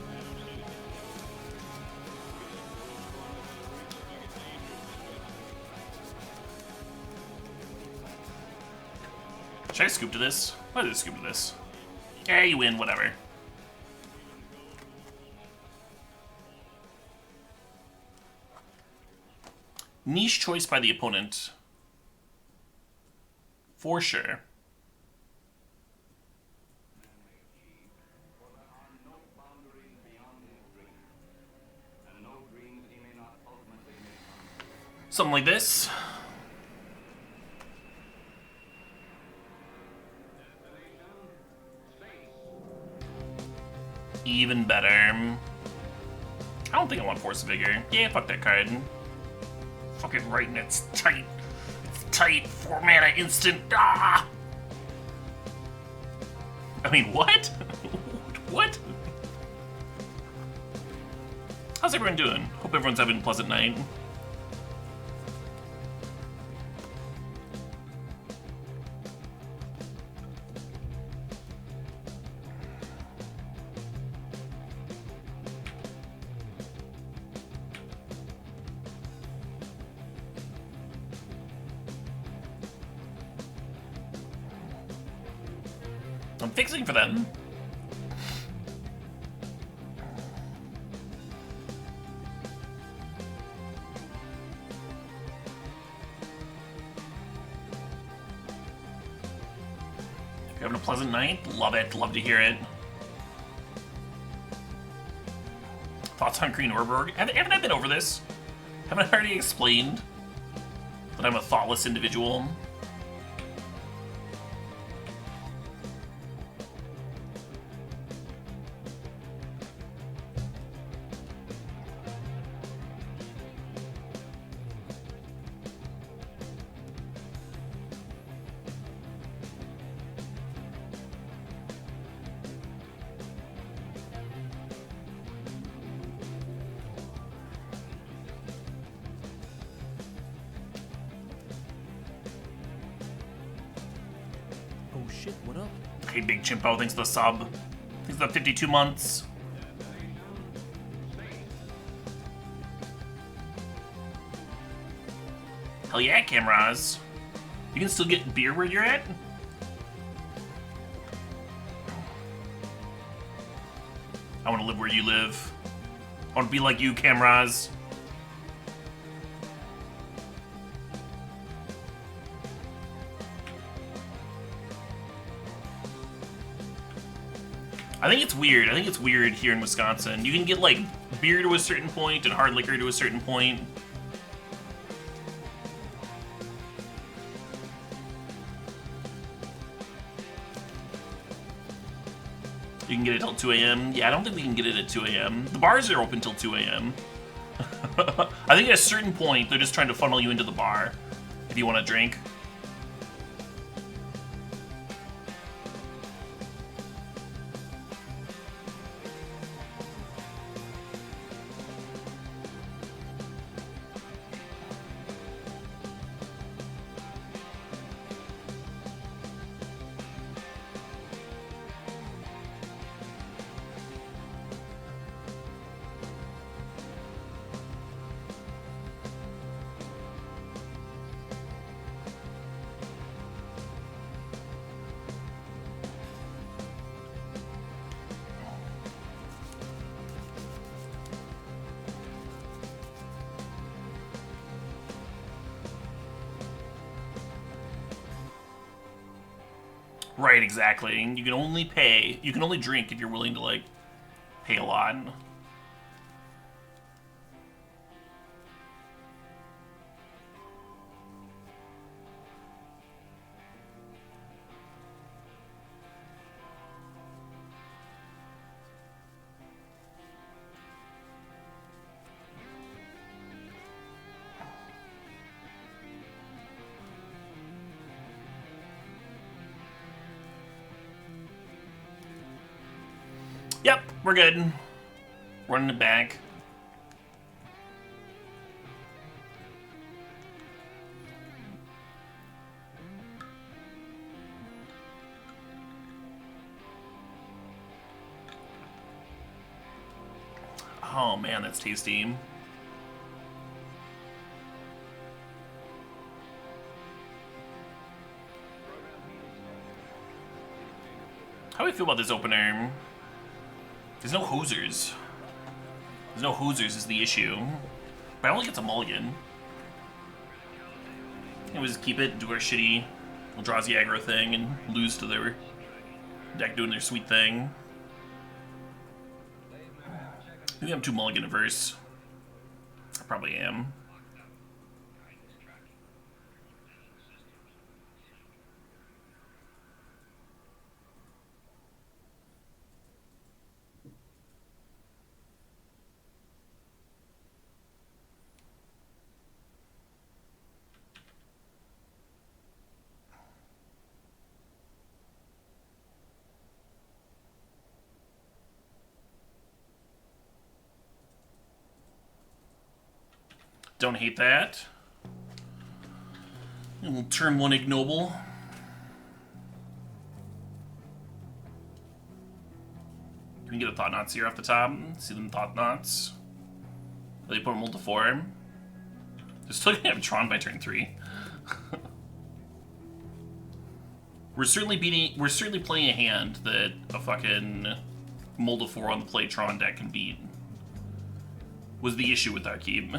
Should I scoop to this? Why did I scoop to this? Yeah, you win, whatever. Niche choice by the opponent. For sure. Something like this. Even better. I don't think I want Force of Vigor. Yeah, fuck that card. Fucking right, and it's tight. It's tight. 4 mana instant. Ah! I mean, what? What? How's everyone doing? Hope everyone's having a pleasant night. I'm fixing for them. You're having a pleasant night? Love it. Love to hear it. Thoughts on Green Orborg? Haven't I been over this? Haven't I already explained that I'm a thoughtless individual? Oh shit, what up? Hey, Big Chimpo, thanks for the sub. Thanks for the 52 months. Hell yeah, cameras. You can still get beer where you're at? I want to live where you live. I want to be like you, cameras. I think it's weird. I think it's weird here in Wisconsin. You can get, like, beer to a certain point and hard liquor to a certain point. You can get it till 2 a.m. Yeah, I don't think we can get it at 2 a.m. The bars are open till 2 a.m. I think at a certain point, they're just trying to funnel you into the bar if you want to drink. Right, exactly. And you can only pay, you can only drink if you're willing to, like, pay a lot. Yep, we're good. Running it back. Oh man, that's tasty. How do I feel about this opener? There's no hosers. There's no hosers is the issue. But I only get a mulligan. And we just keep it, do our shitty Eldrazi aggro thing, and lose to their deck doing their sweet thing. I think I'm too mulligan averse. I probably am. Don't hate that. And we'll turn one ignoble. Can we get a Thought Knots here off the top? See them Thought Knots. They put them all to 4. They're still gonna have Tron by turn 3. We're certainly playing a hand that a fucking Mold 4 on the play Tron deck can beat. Was the issue with our keep.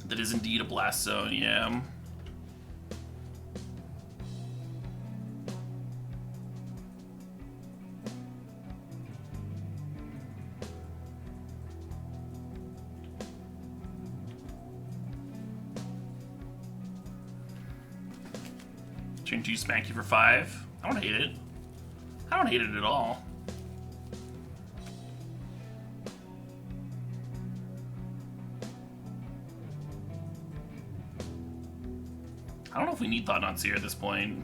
That is indeed a blast zone, yeah. Turn 2 smack you for 5. I don't hate it. I don't hate it at all. I don't know if we need Thought Knots here at this point.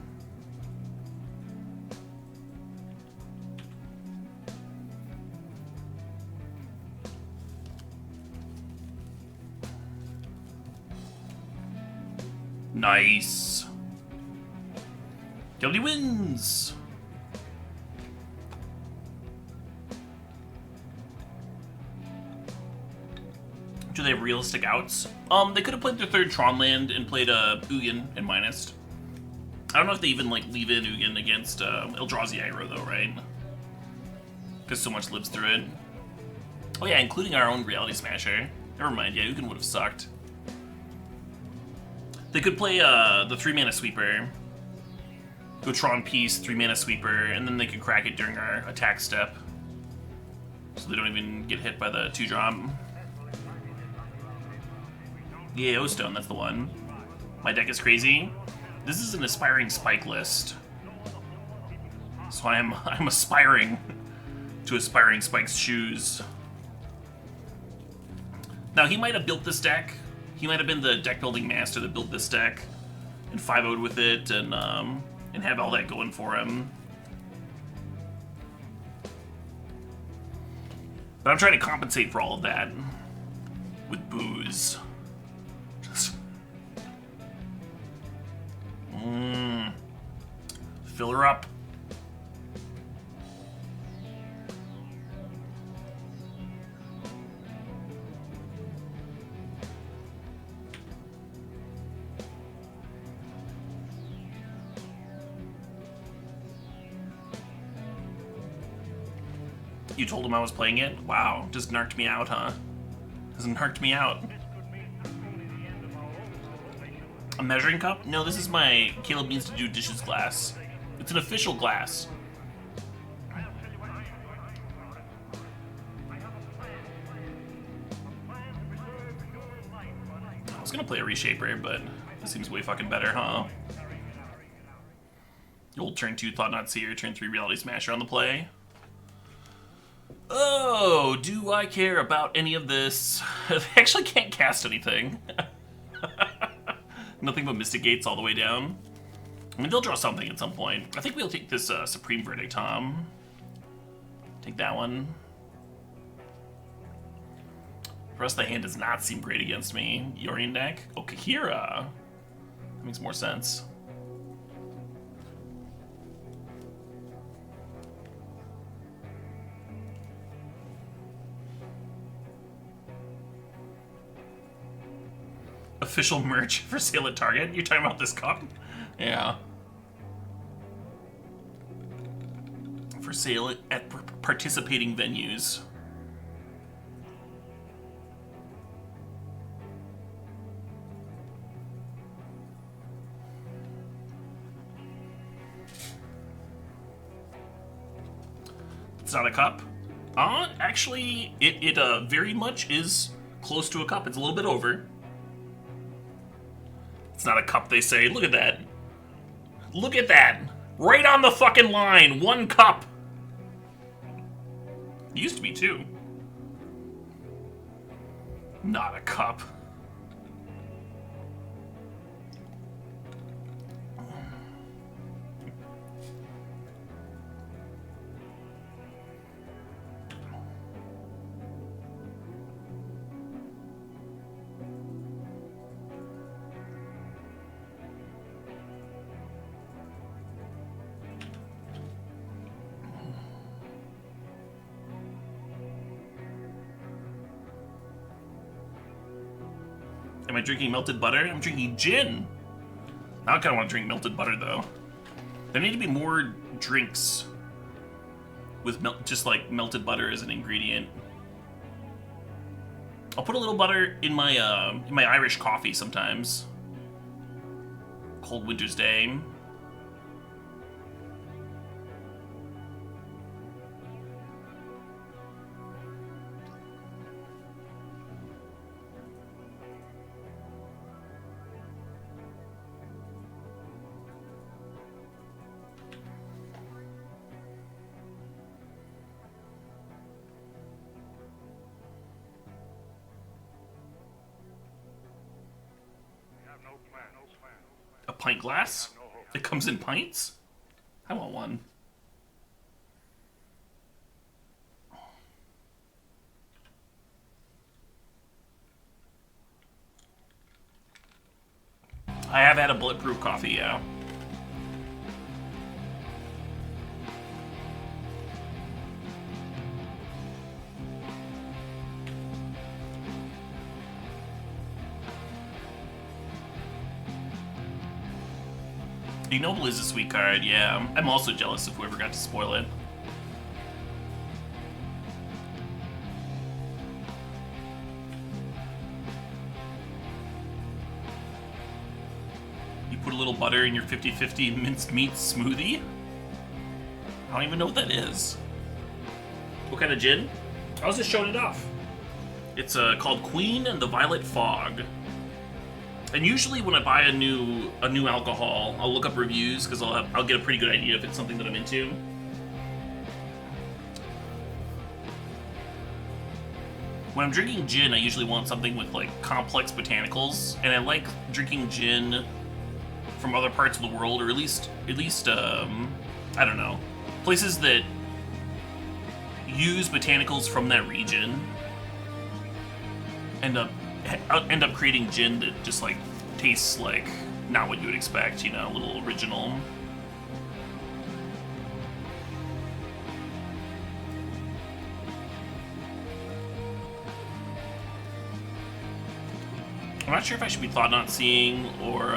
Nice. Guilty wins. Do they have realistic outs? They could have played their 3rd Tron land and played Ugin and minus. I don't know if they even like leave in Ugin against Eldrazi aggro though, right? Because so much lives through it. Oh yeah, including our own Reality Smasher. Never mind, yeah, Ugin would have sucked. They could play the 3-mana sweeper. Go Tron Piece, 3-mana sweeper, and then they could crack it during our attack step. So they don't even get hit by the 2-drop. Yeah, O-Stone, that's the one. My deck is crazy. This is an Aspiringspike list. So I'm aspiring to Aspiringspike's shoes. Now, he might have built this deck. He might have been the deck building master that built this deck and 5-0'd with it and have all that going for him. But I'm trying to compensate for all of that with booze. Just fill her up. You told him I was playing it? Wow, just narked me out, huh? Hasn't narked me out. A measuring cup? No, this is my Caleb needs to do dishes glass. It's an official glass. I was gonna play a reshaper, but this seems way fucking better, huh? Old turn 2 Thought Not Seer, turn 3 Reality Smasher on the play. Oh, do I care about any of this? I actually can't cast anything. Nothing but Mystic Gates all the way down. I mean, they'll draw something at some point. I think we'll take this Supreme Verdict, Tom. Take that one. The rest of the hand does not seem great against me. Yorian deck? Oh, Kahira. That makes more sense. Official merch for sale at Target? You're talking about this cup? Yeah. For sale at participating venues. It's not a cup? Actually, it very much is close to a cup. It's a little bit over. It's not a cup, they say. Look at that. Look at that. Right on the fucking line. 1 cup. It used to be 2. Not a cup. Am I drinking melted butter? I'm drinking gin. Now I kind of want to drink melted butter, though. There need to be more drinks with just like melted butter as an ingredient. I'll put a little butter in my Irish coffee sometimes. Cold winter's day. A pint glass? It comes in pints? I want one. I have had a bulletproof coffee, yeah. Ignoble is a sweet card, yeah. I'm also jealous of whoever got to spoil it. You put a little butter in your 50-50 minced meat smoothie? I don't even know what that is. What kind of gin? I was just showing it off. It's called Queen and the Violet Fog. And usually when I buy a new alcohol, I'll look up reviews because I'll get a pretty good idea if it's something that I'm into. When I'm drinking gin, I usually want something with like complex botanicals, and I like drinking gin from other parts of the world, or at least I don't know, places that use botanicals from that region. End up creating gin that just like tastes like not what you would expect, you know, a little original. I'm not sure if I should be Thought Not Seeing or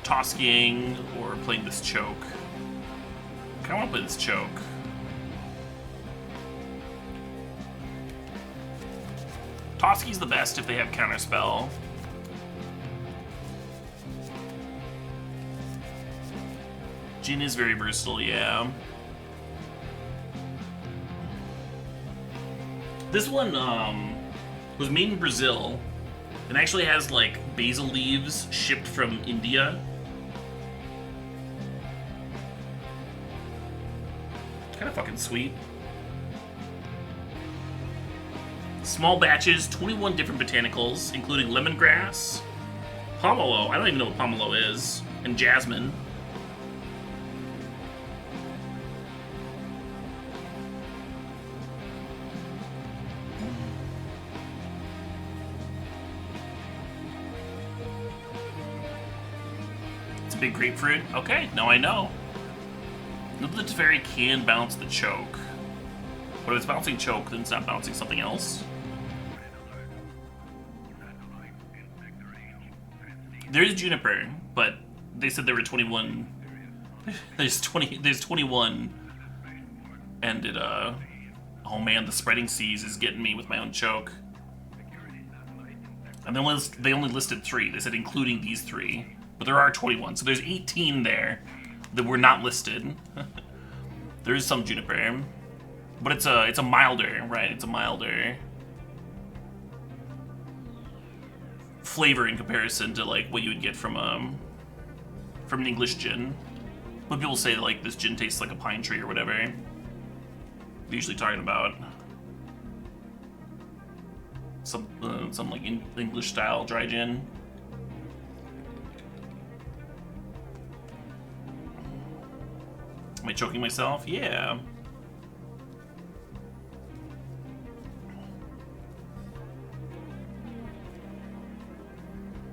Tosking or playing this choke. I kinda wanna play this choke. Toski's the best if they have Counterspell. Jin is very versatile, yeah. This one was made in Brazil and actually has like basil leaves shipped from India. Kind of fucking sweet. Small batches, 21 different botanicals, including lemongrass, pomelo, I don't even know what pomelo is, and jasmine. It's a big grapefruit. Okay, now I know. Know that the Teferi can bounce the choke. But if it's bouncing choke, then it's not bouncing something else. There is Juniper, but they said there were 21. There's 21. And it, oh man, the spreading seas is getting me with my own choke. And they only listed 3. They said including these 3. But there are 21, so there's 18 there that were not listed. There is some Juniper. But it's a milder, right? It's a milder flavor in comparison to like what you would get from an English gin. When people say like this gin tastes like a pine tree or whatever, they're usually talking about some like English style dry gin. Am I choking myself? Yeah.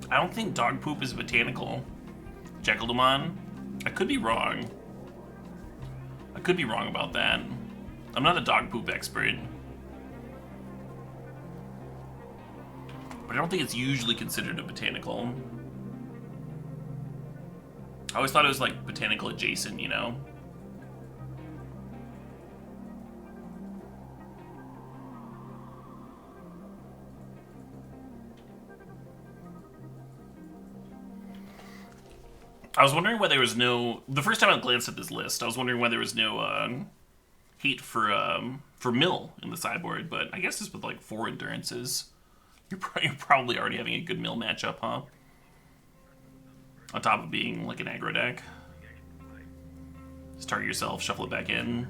I don't think dog poop is botanical. Jekyll-Demon? I could be wrong. I could be wrong about that. I'm not a dog poop expert. But I don't think it's usually considered a botanical. I always thought it was like botanical adjacent, you know? I was wondering why there was no... The first time I glanced at this list, I was wondering why there was no hate for mill in the sideboard, but I guess it's with like 4 endurances. You're probably already having a good mill matchup, huh? On top of being like an aggro deck. Just target yourself, shuffle it back in.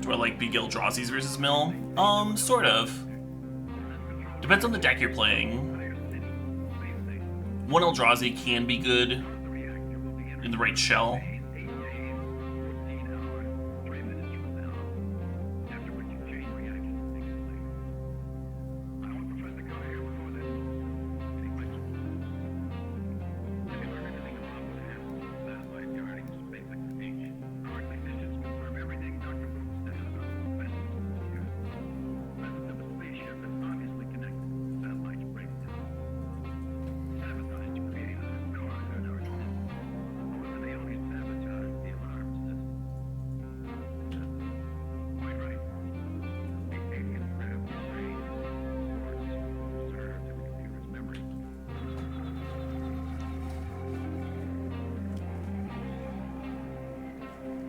Do I like big Eldrazi's versus mill? Sort of. Depends on the deck you're playing. One Eldrazi can be good in the right shell.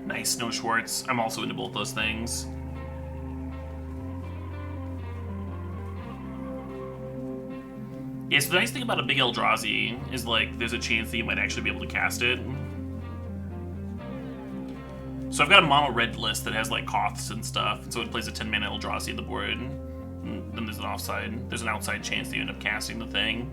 Nice, Snow Schwartz. I'm also into both those things. Yeah, so the nice thing about a big Eldrazi is, like, there's a chance that you might actually be able to cast it. So I've got a mono red list that has, like, Koths and stuff, and so it plays a 10-mana Eldrazi on the board. And then there's an outside chance that you end up casting the thing.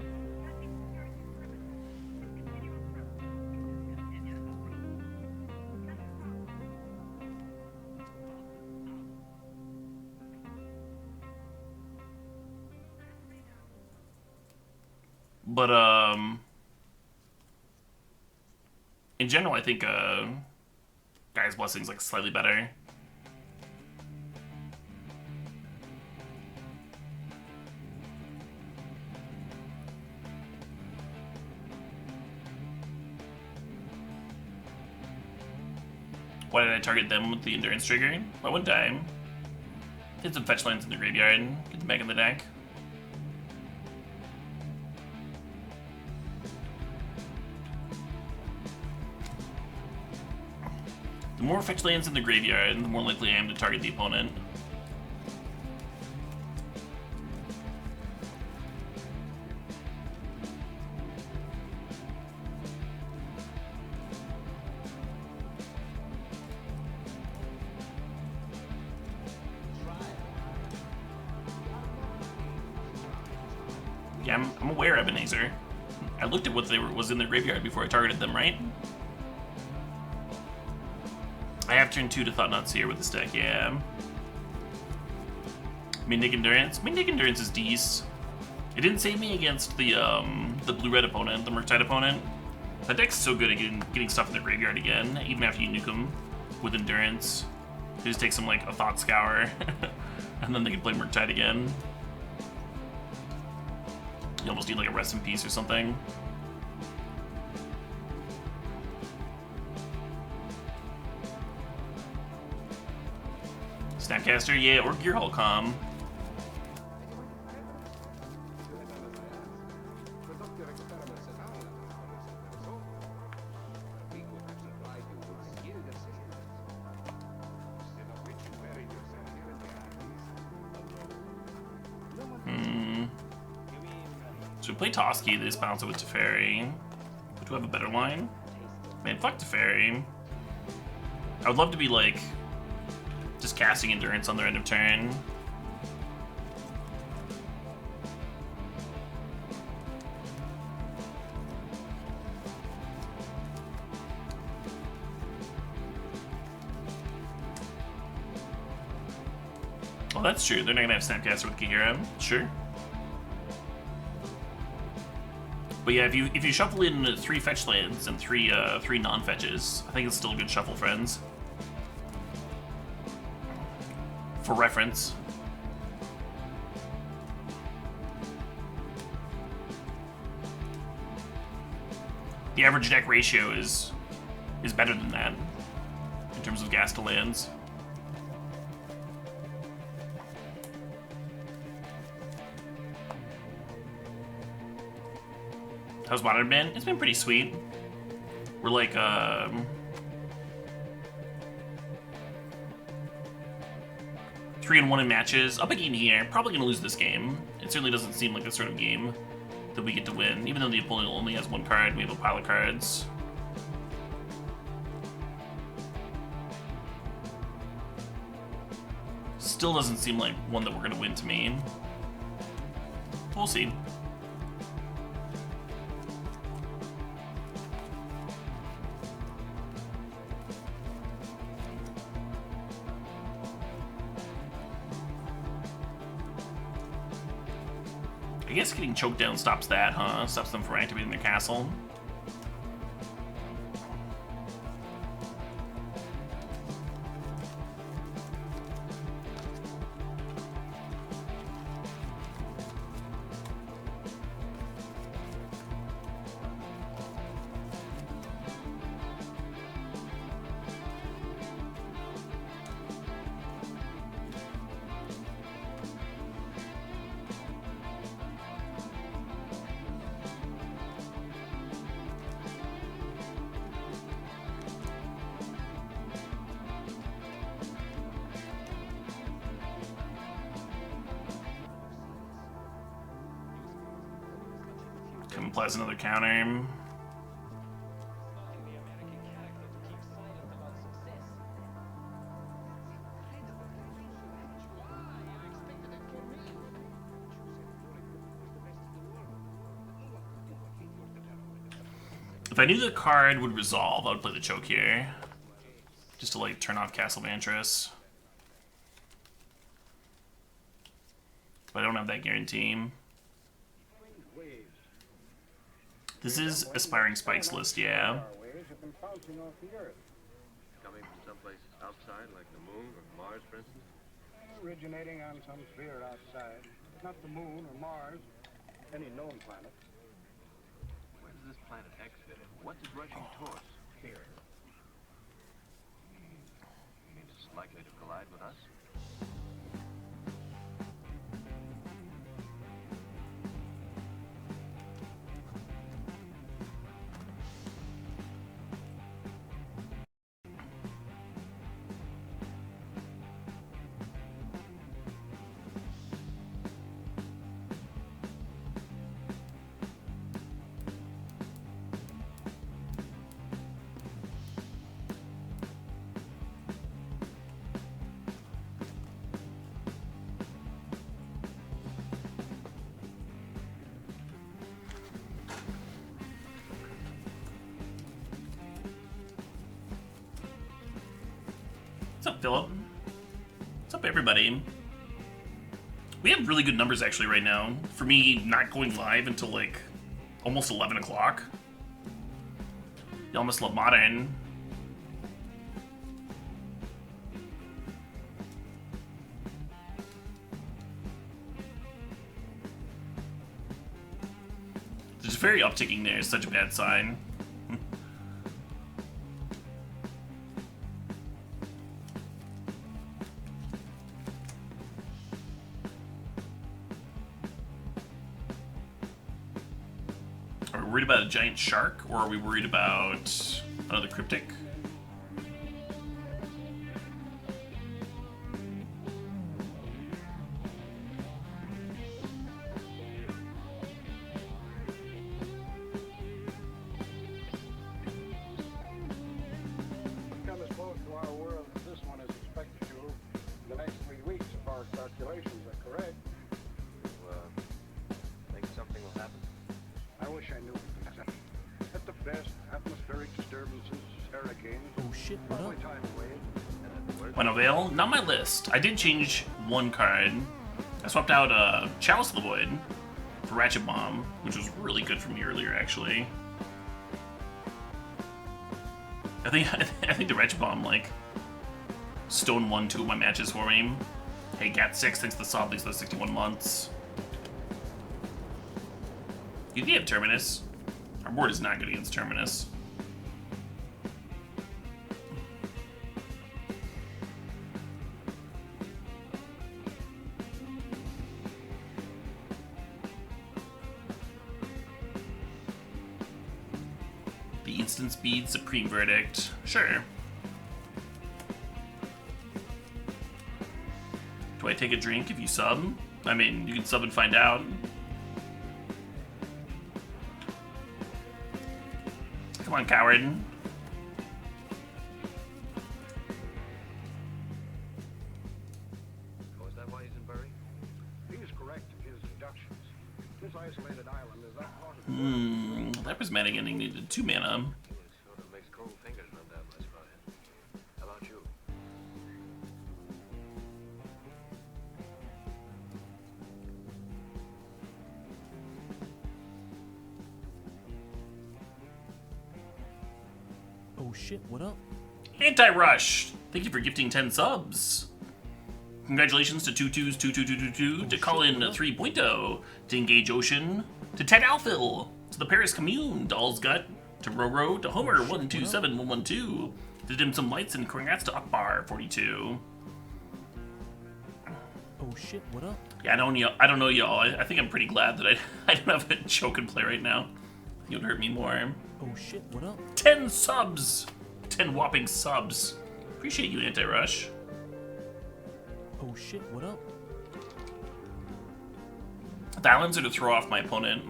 But, in general, I think Guy's Blessing's like slightly better. Why did I target them with the Endurance trigger? Why wouldn't I? Hit some fetch lands in the graveyard, get them back in the deck. The more fetch lands in the graveyard, the more likely I am to target the opponent. Yeah, I'm aware, Ebenezer. I looked at what was in the graveyard before I targeted them, right? I have turn 2 to Thought-Knot Seer with this deck, yeah. Midnight Endurance? Midnight Endurance is decent. It didn't save me against the blue-red opponent, the Murktide opponent. That deck's so good at getting stuff in the graveyard again, even after you nuke them with Endurance. It just takes them like a Thought Scour, and then they can play Murktide again. You almost need like a Rest in Peace or something. Snapcaster, yeah, or Gearhulk Com. So we play Toski, they just bounce it with Teferi. But do we have a better line? Man, fuck Teferi. I would love to be like just casting Endurance on their end of turn. Well, that's true. They're not gonna have Snapcaster with Kihira. Sure. But yeah, if you shuffle in 3 fetch lands and 3 non-fetches, I think it's still a good shuffle, friends. For reference. The average deck ratio is better than that in terms of gas to lands. How's Modern been? It's been pretty sweet. We're like 3-1 in matches. Up again here. Probably gonna lose this game. It certainly doesn't seem like the sort of game that we get to win, even though the opponent only has 1 card. We have a pile of cards. Still doesn't seem like one that we're gonna win to me. We'll see. I guess getting choked down stops that, huh? Stops them from activating their castle. Applies another counter. If I knew the card would resolve, I would play the choke here. Just to like turn off Castle Mantras. But I don't have that guarantee. This is Aspiringspike's list, yeah. bouncing off the Earth, Coming from someplace outside, like the moon or Mars, for instance? originating on some sphere outside. Not the moon or Mars, any known planet. Where does this planet X fit in? What's it rushing towards? Here. Means it's likely to collide with us? What's up, Philip? What's up, everybody? We have really good numbers actually right now. For me, not going live until like almost 11 o'clock. You almost love modern. There's very upticking there. It's such a bad sign. Are we worried about a giant shark, or are we worried about another cryptic? We've come as close to our world as this one is expected to in the next 3 weeks, if our calculations are correct. Think something will happen? I wish I knew. At the best, atmospheric disturbances, hurricanes, Oh shit, what probably up? tidal waves. When avail, not my list. I did change one card. I swapped out Chalice of the Void for Ratchet Bomb, which was really good for me earlier, actually. I think the Ratchet Bomb like stone won 2 of my matches for me. Hey, Gat6, thanks to the sub, thanks for the 61 months. You can have Terminus. Our board is not good against Terminus. The instant speed Supreme Verdict. Sure. Do I take a drink if you sub? I mean, you can sub and find out. Come on, coward. Oh, is that why he's in Bury? He is correct in his deductions. This isolated island is not part of the world. That prismatic ending needed 2 mana. It sort of makes cold fingers run down my spine. How about you? Oh shit, what up? Anti-Rush! Thank you for gifting 10 subs. Congratulations to 222222, to call in 3.0, to Engage Ocean, to Ted Alphil, to the Paris Commune, Doll's Gut, to Roro, to Homer 127112, to Dim Some Lights, and congrats to Akbar 42. Oh shit, what up? Yeah, I don't know y'all. I think I'm pretty glad that I don't have a choke and play right now. I think it would hurt me more. Oh shit, what up? 10 subs! 10 whopping subs. Appreciate you, Anti-Rush. Oh shit, what up? The islands are to throw off my opponent.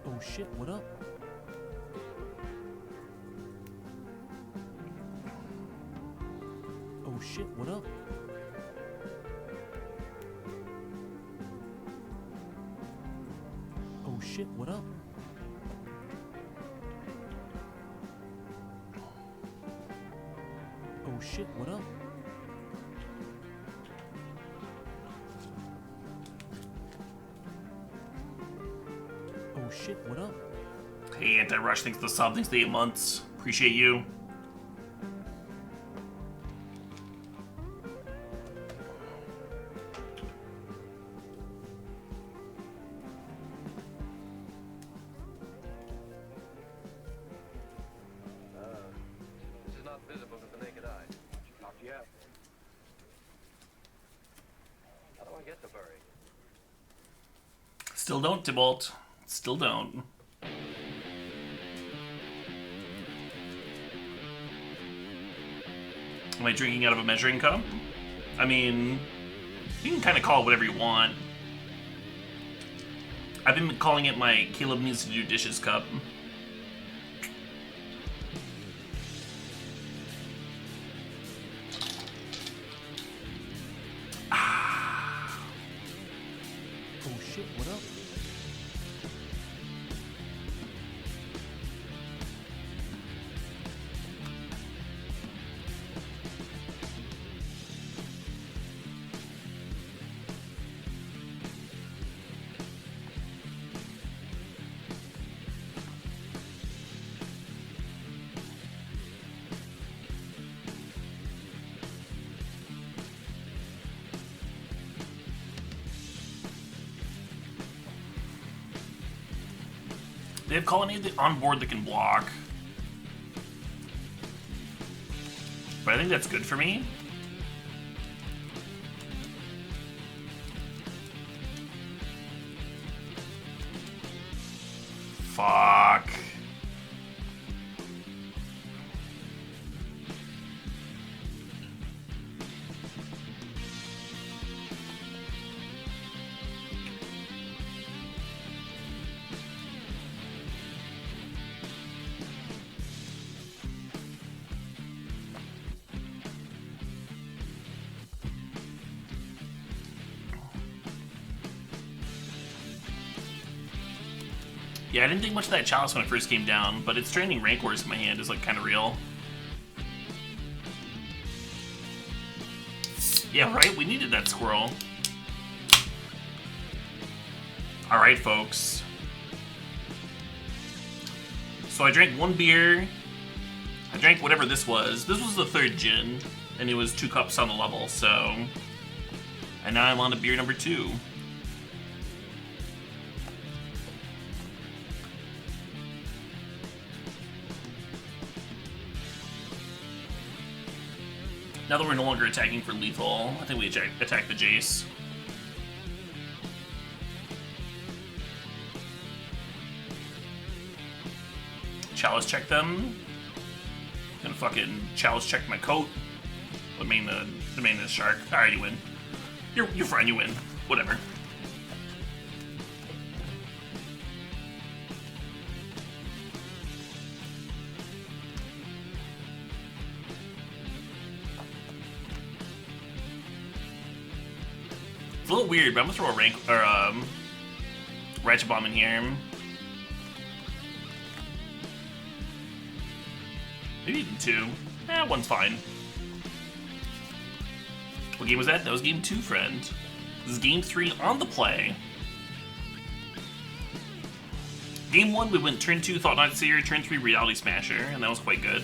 Oh shit, what up? Oh shit, what up? Oh shit, what up? Oh shit, what up? Oh shit, what up? Hey, Anti-Rush, thanks for the sub, thanks for the 8 months. Appreciate you. This is not visible to the naked eye. Not yet. How do I get the bury? Still don't, Tybalt. Still don't. Am I drinking out of a measuring cup? I mean, you can kind of call it whatever you want. I've been calling it my Caleb needs to do dishes cup. Oh shit, what up? They have Colonnade on board that can block. But I think that's good for me. Fuck. Yeah, I didn't think much of that chalice when it first came down, but it's draining Rancors in my hand is like kind of real. Yeah, right? We needed that squirrel. Alright, folks. So I drank 1 beer. I drank whatever this was. This was the 3rd gin, and it was 2 cups on the level, so... And now I'm on to beer number 2. Now that we're no longer attacking for lethal, I think we attack the Jace. Chalice check them. Gonna fucking chalice check my coat. The main is shark. Alright, you win. You're fine, you win. Whatever. It's a little weird, but I'm gonna throw a Ratchet Bomb in here. Maybe even 2. One's fine. What game was that? That was game 2, friend. This is game 3 on the play. Game 1, we went turn 2 Thought Knot Seer, turn 3 Reality Smasher, and that was quite good.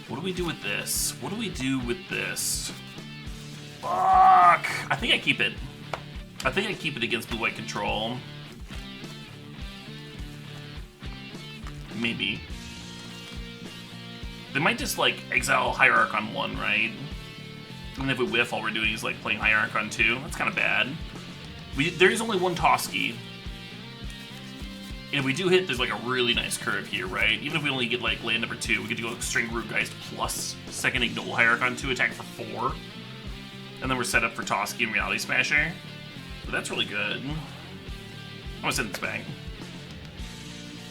What do we do with this? What do we do with this? Fuck! I think I keep it. I think I keep it against blue-white control. Maybe. They might just, like, exile Hierarch on 1, right? And if we whiff, all we're doing is, like, playing Hierarch on 2. That's kind of bad. There is only 1 Toski. And if we do hit, there's, like, a really nice curve here, right? Even if we only get, like, land number 2, we get to go String Rootgeist plus 2nd Ignoble Hierarch on 2, attack for 4. And then we're set up for Toski and Reality Smasher. But that's really good. I'm gonna send this back.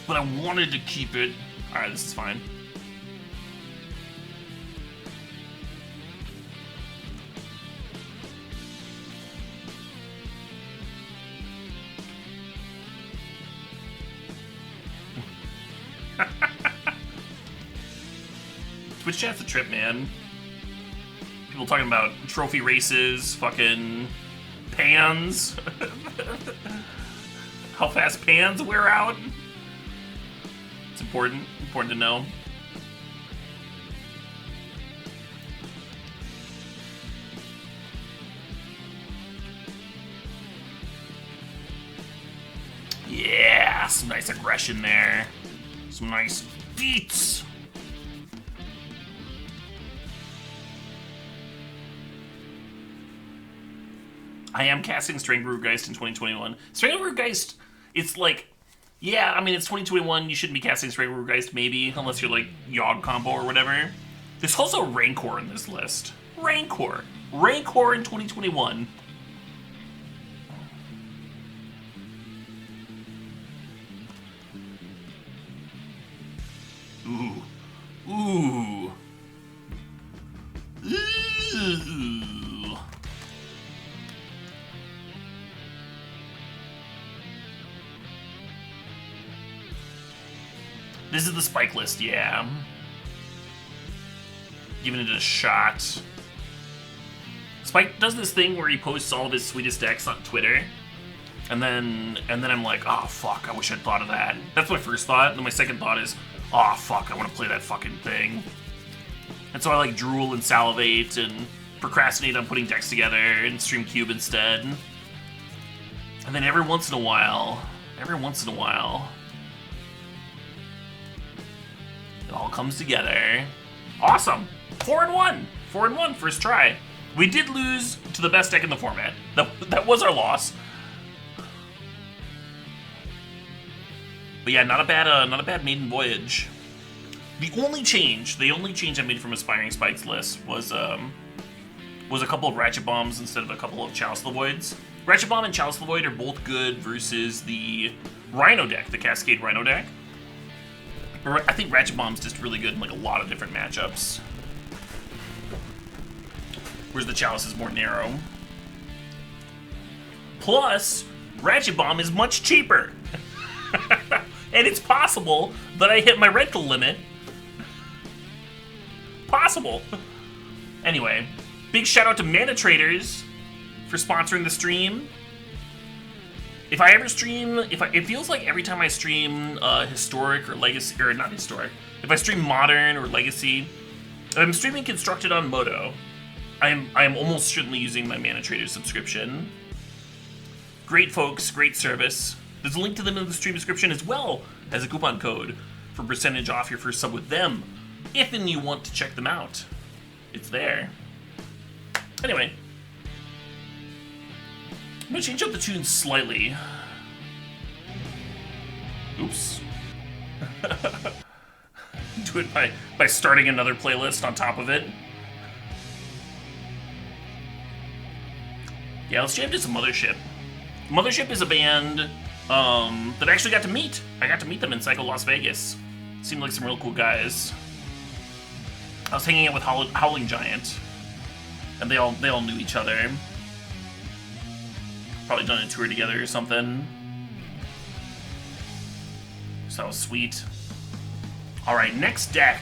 But I wanted to keep it. Alright, this is fine. Twitch chat's a trip, man. People talking about trophy races, fucking pans. How fast pans wear out. important to know. Yeah, some nice aggression there. Some nice beats. I am casting Stranglergeist in 2021. Stranglergeist, it's like, yeah, I mean, it's 2021, you shouldn't be casting Stranglergeist, maybe, unless you're like Yogg combo or whatever. There's also Rancor in this list. Rancor. Rancor in 2021. Ooh. Ooh. Ooh. This is the spike list, yeah. Giving it a shot. Spike does this thing where he posts all of his sweetest decks on Twitter. And then I'm like, oh fuck, I wish I'd thought of that. That's my first thought. And then my second thought is, oh fuck, I want to play that fucking thing. And so I like drool and salivate and procrastinate on putting decks together and stream Cube instead. And then every once in a while, it all comes together. Awesome! 4-1! 4-1, first try. We did lose to the best deck in the format. That was our loss. But yeah, not a bad maiden voyage. The only change I made from Aspiringspike's list was a couple of Ratchet Bombs instead of a couple of Chalice of the Voids. Ratchet Bomb and Chalice of the Void are both good versus the Rhino deck, the Cascade Rhino deck. I think Ratchet Bomb's just really good in like a lot of different matchups. Whereas the Chalice is more narrow. Plus, Ratchet Bomb is much cheaper. And it's possible that I hit my rental limit. Possible. Anyway, big shout out to Mana Traders for sponsoring the stream. If I ever stream, it feels like every time I stream Historic or Legacy, or not Historic, if I stream Modern or Legacy, if I'm streaming Constructed on Moto, I am almost certainly using my Mana Trader subscription. Great folks, great service. There's a link to them in the stream description as well as a coupon code for percentage off your first sub with them, if and you want to check them out. It's there. Anyway. I'm gonna change up the tunes slightly. Oops. Do it by starting another playlist on top of it. Yeah, let's jam to some Mothership. Mothership is a band that I actually got to meet. I got to meet them in Psycho Las Vegas. Seemed like some real cool guys. I was hanging out with Howling Giant, and they all knew each other. Probably done a tour together or something. So that was sweet. Alright, next deck.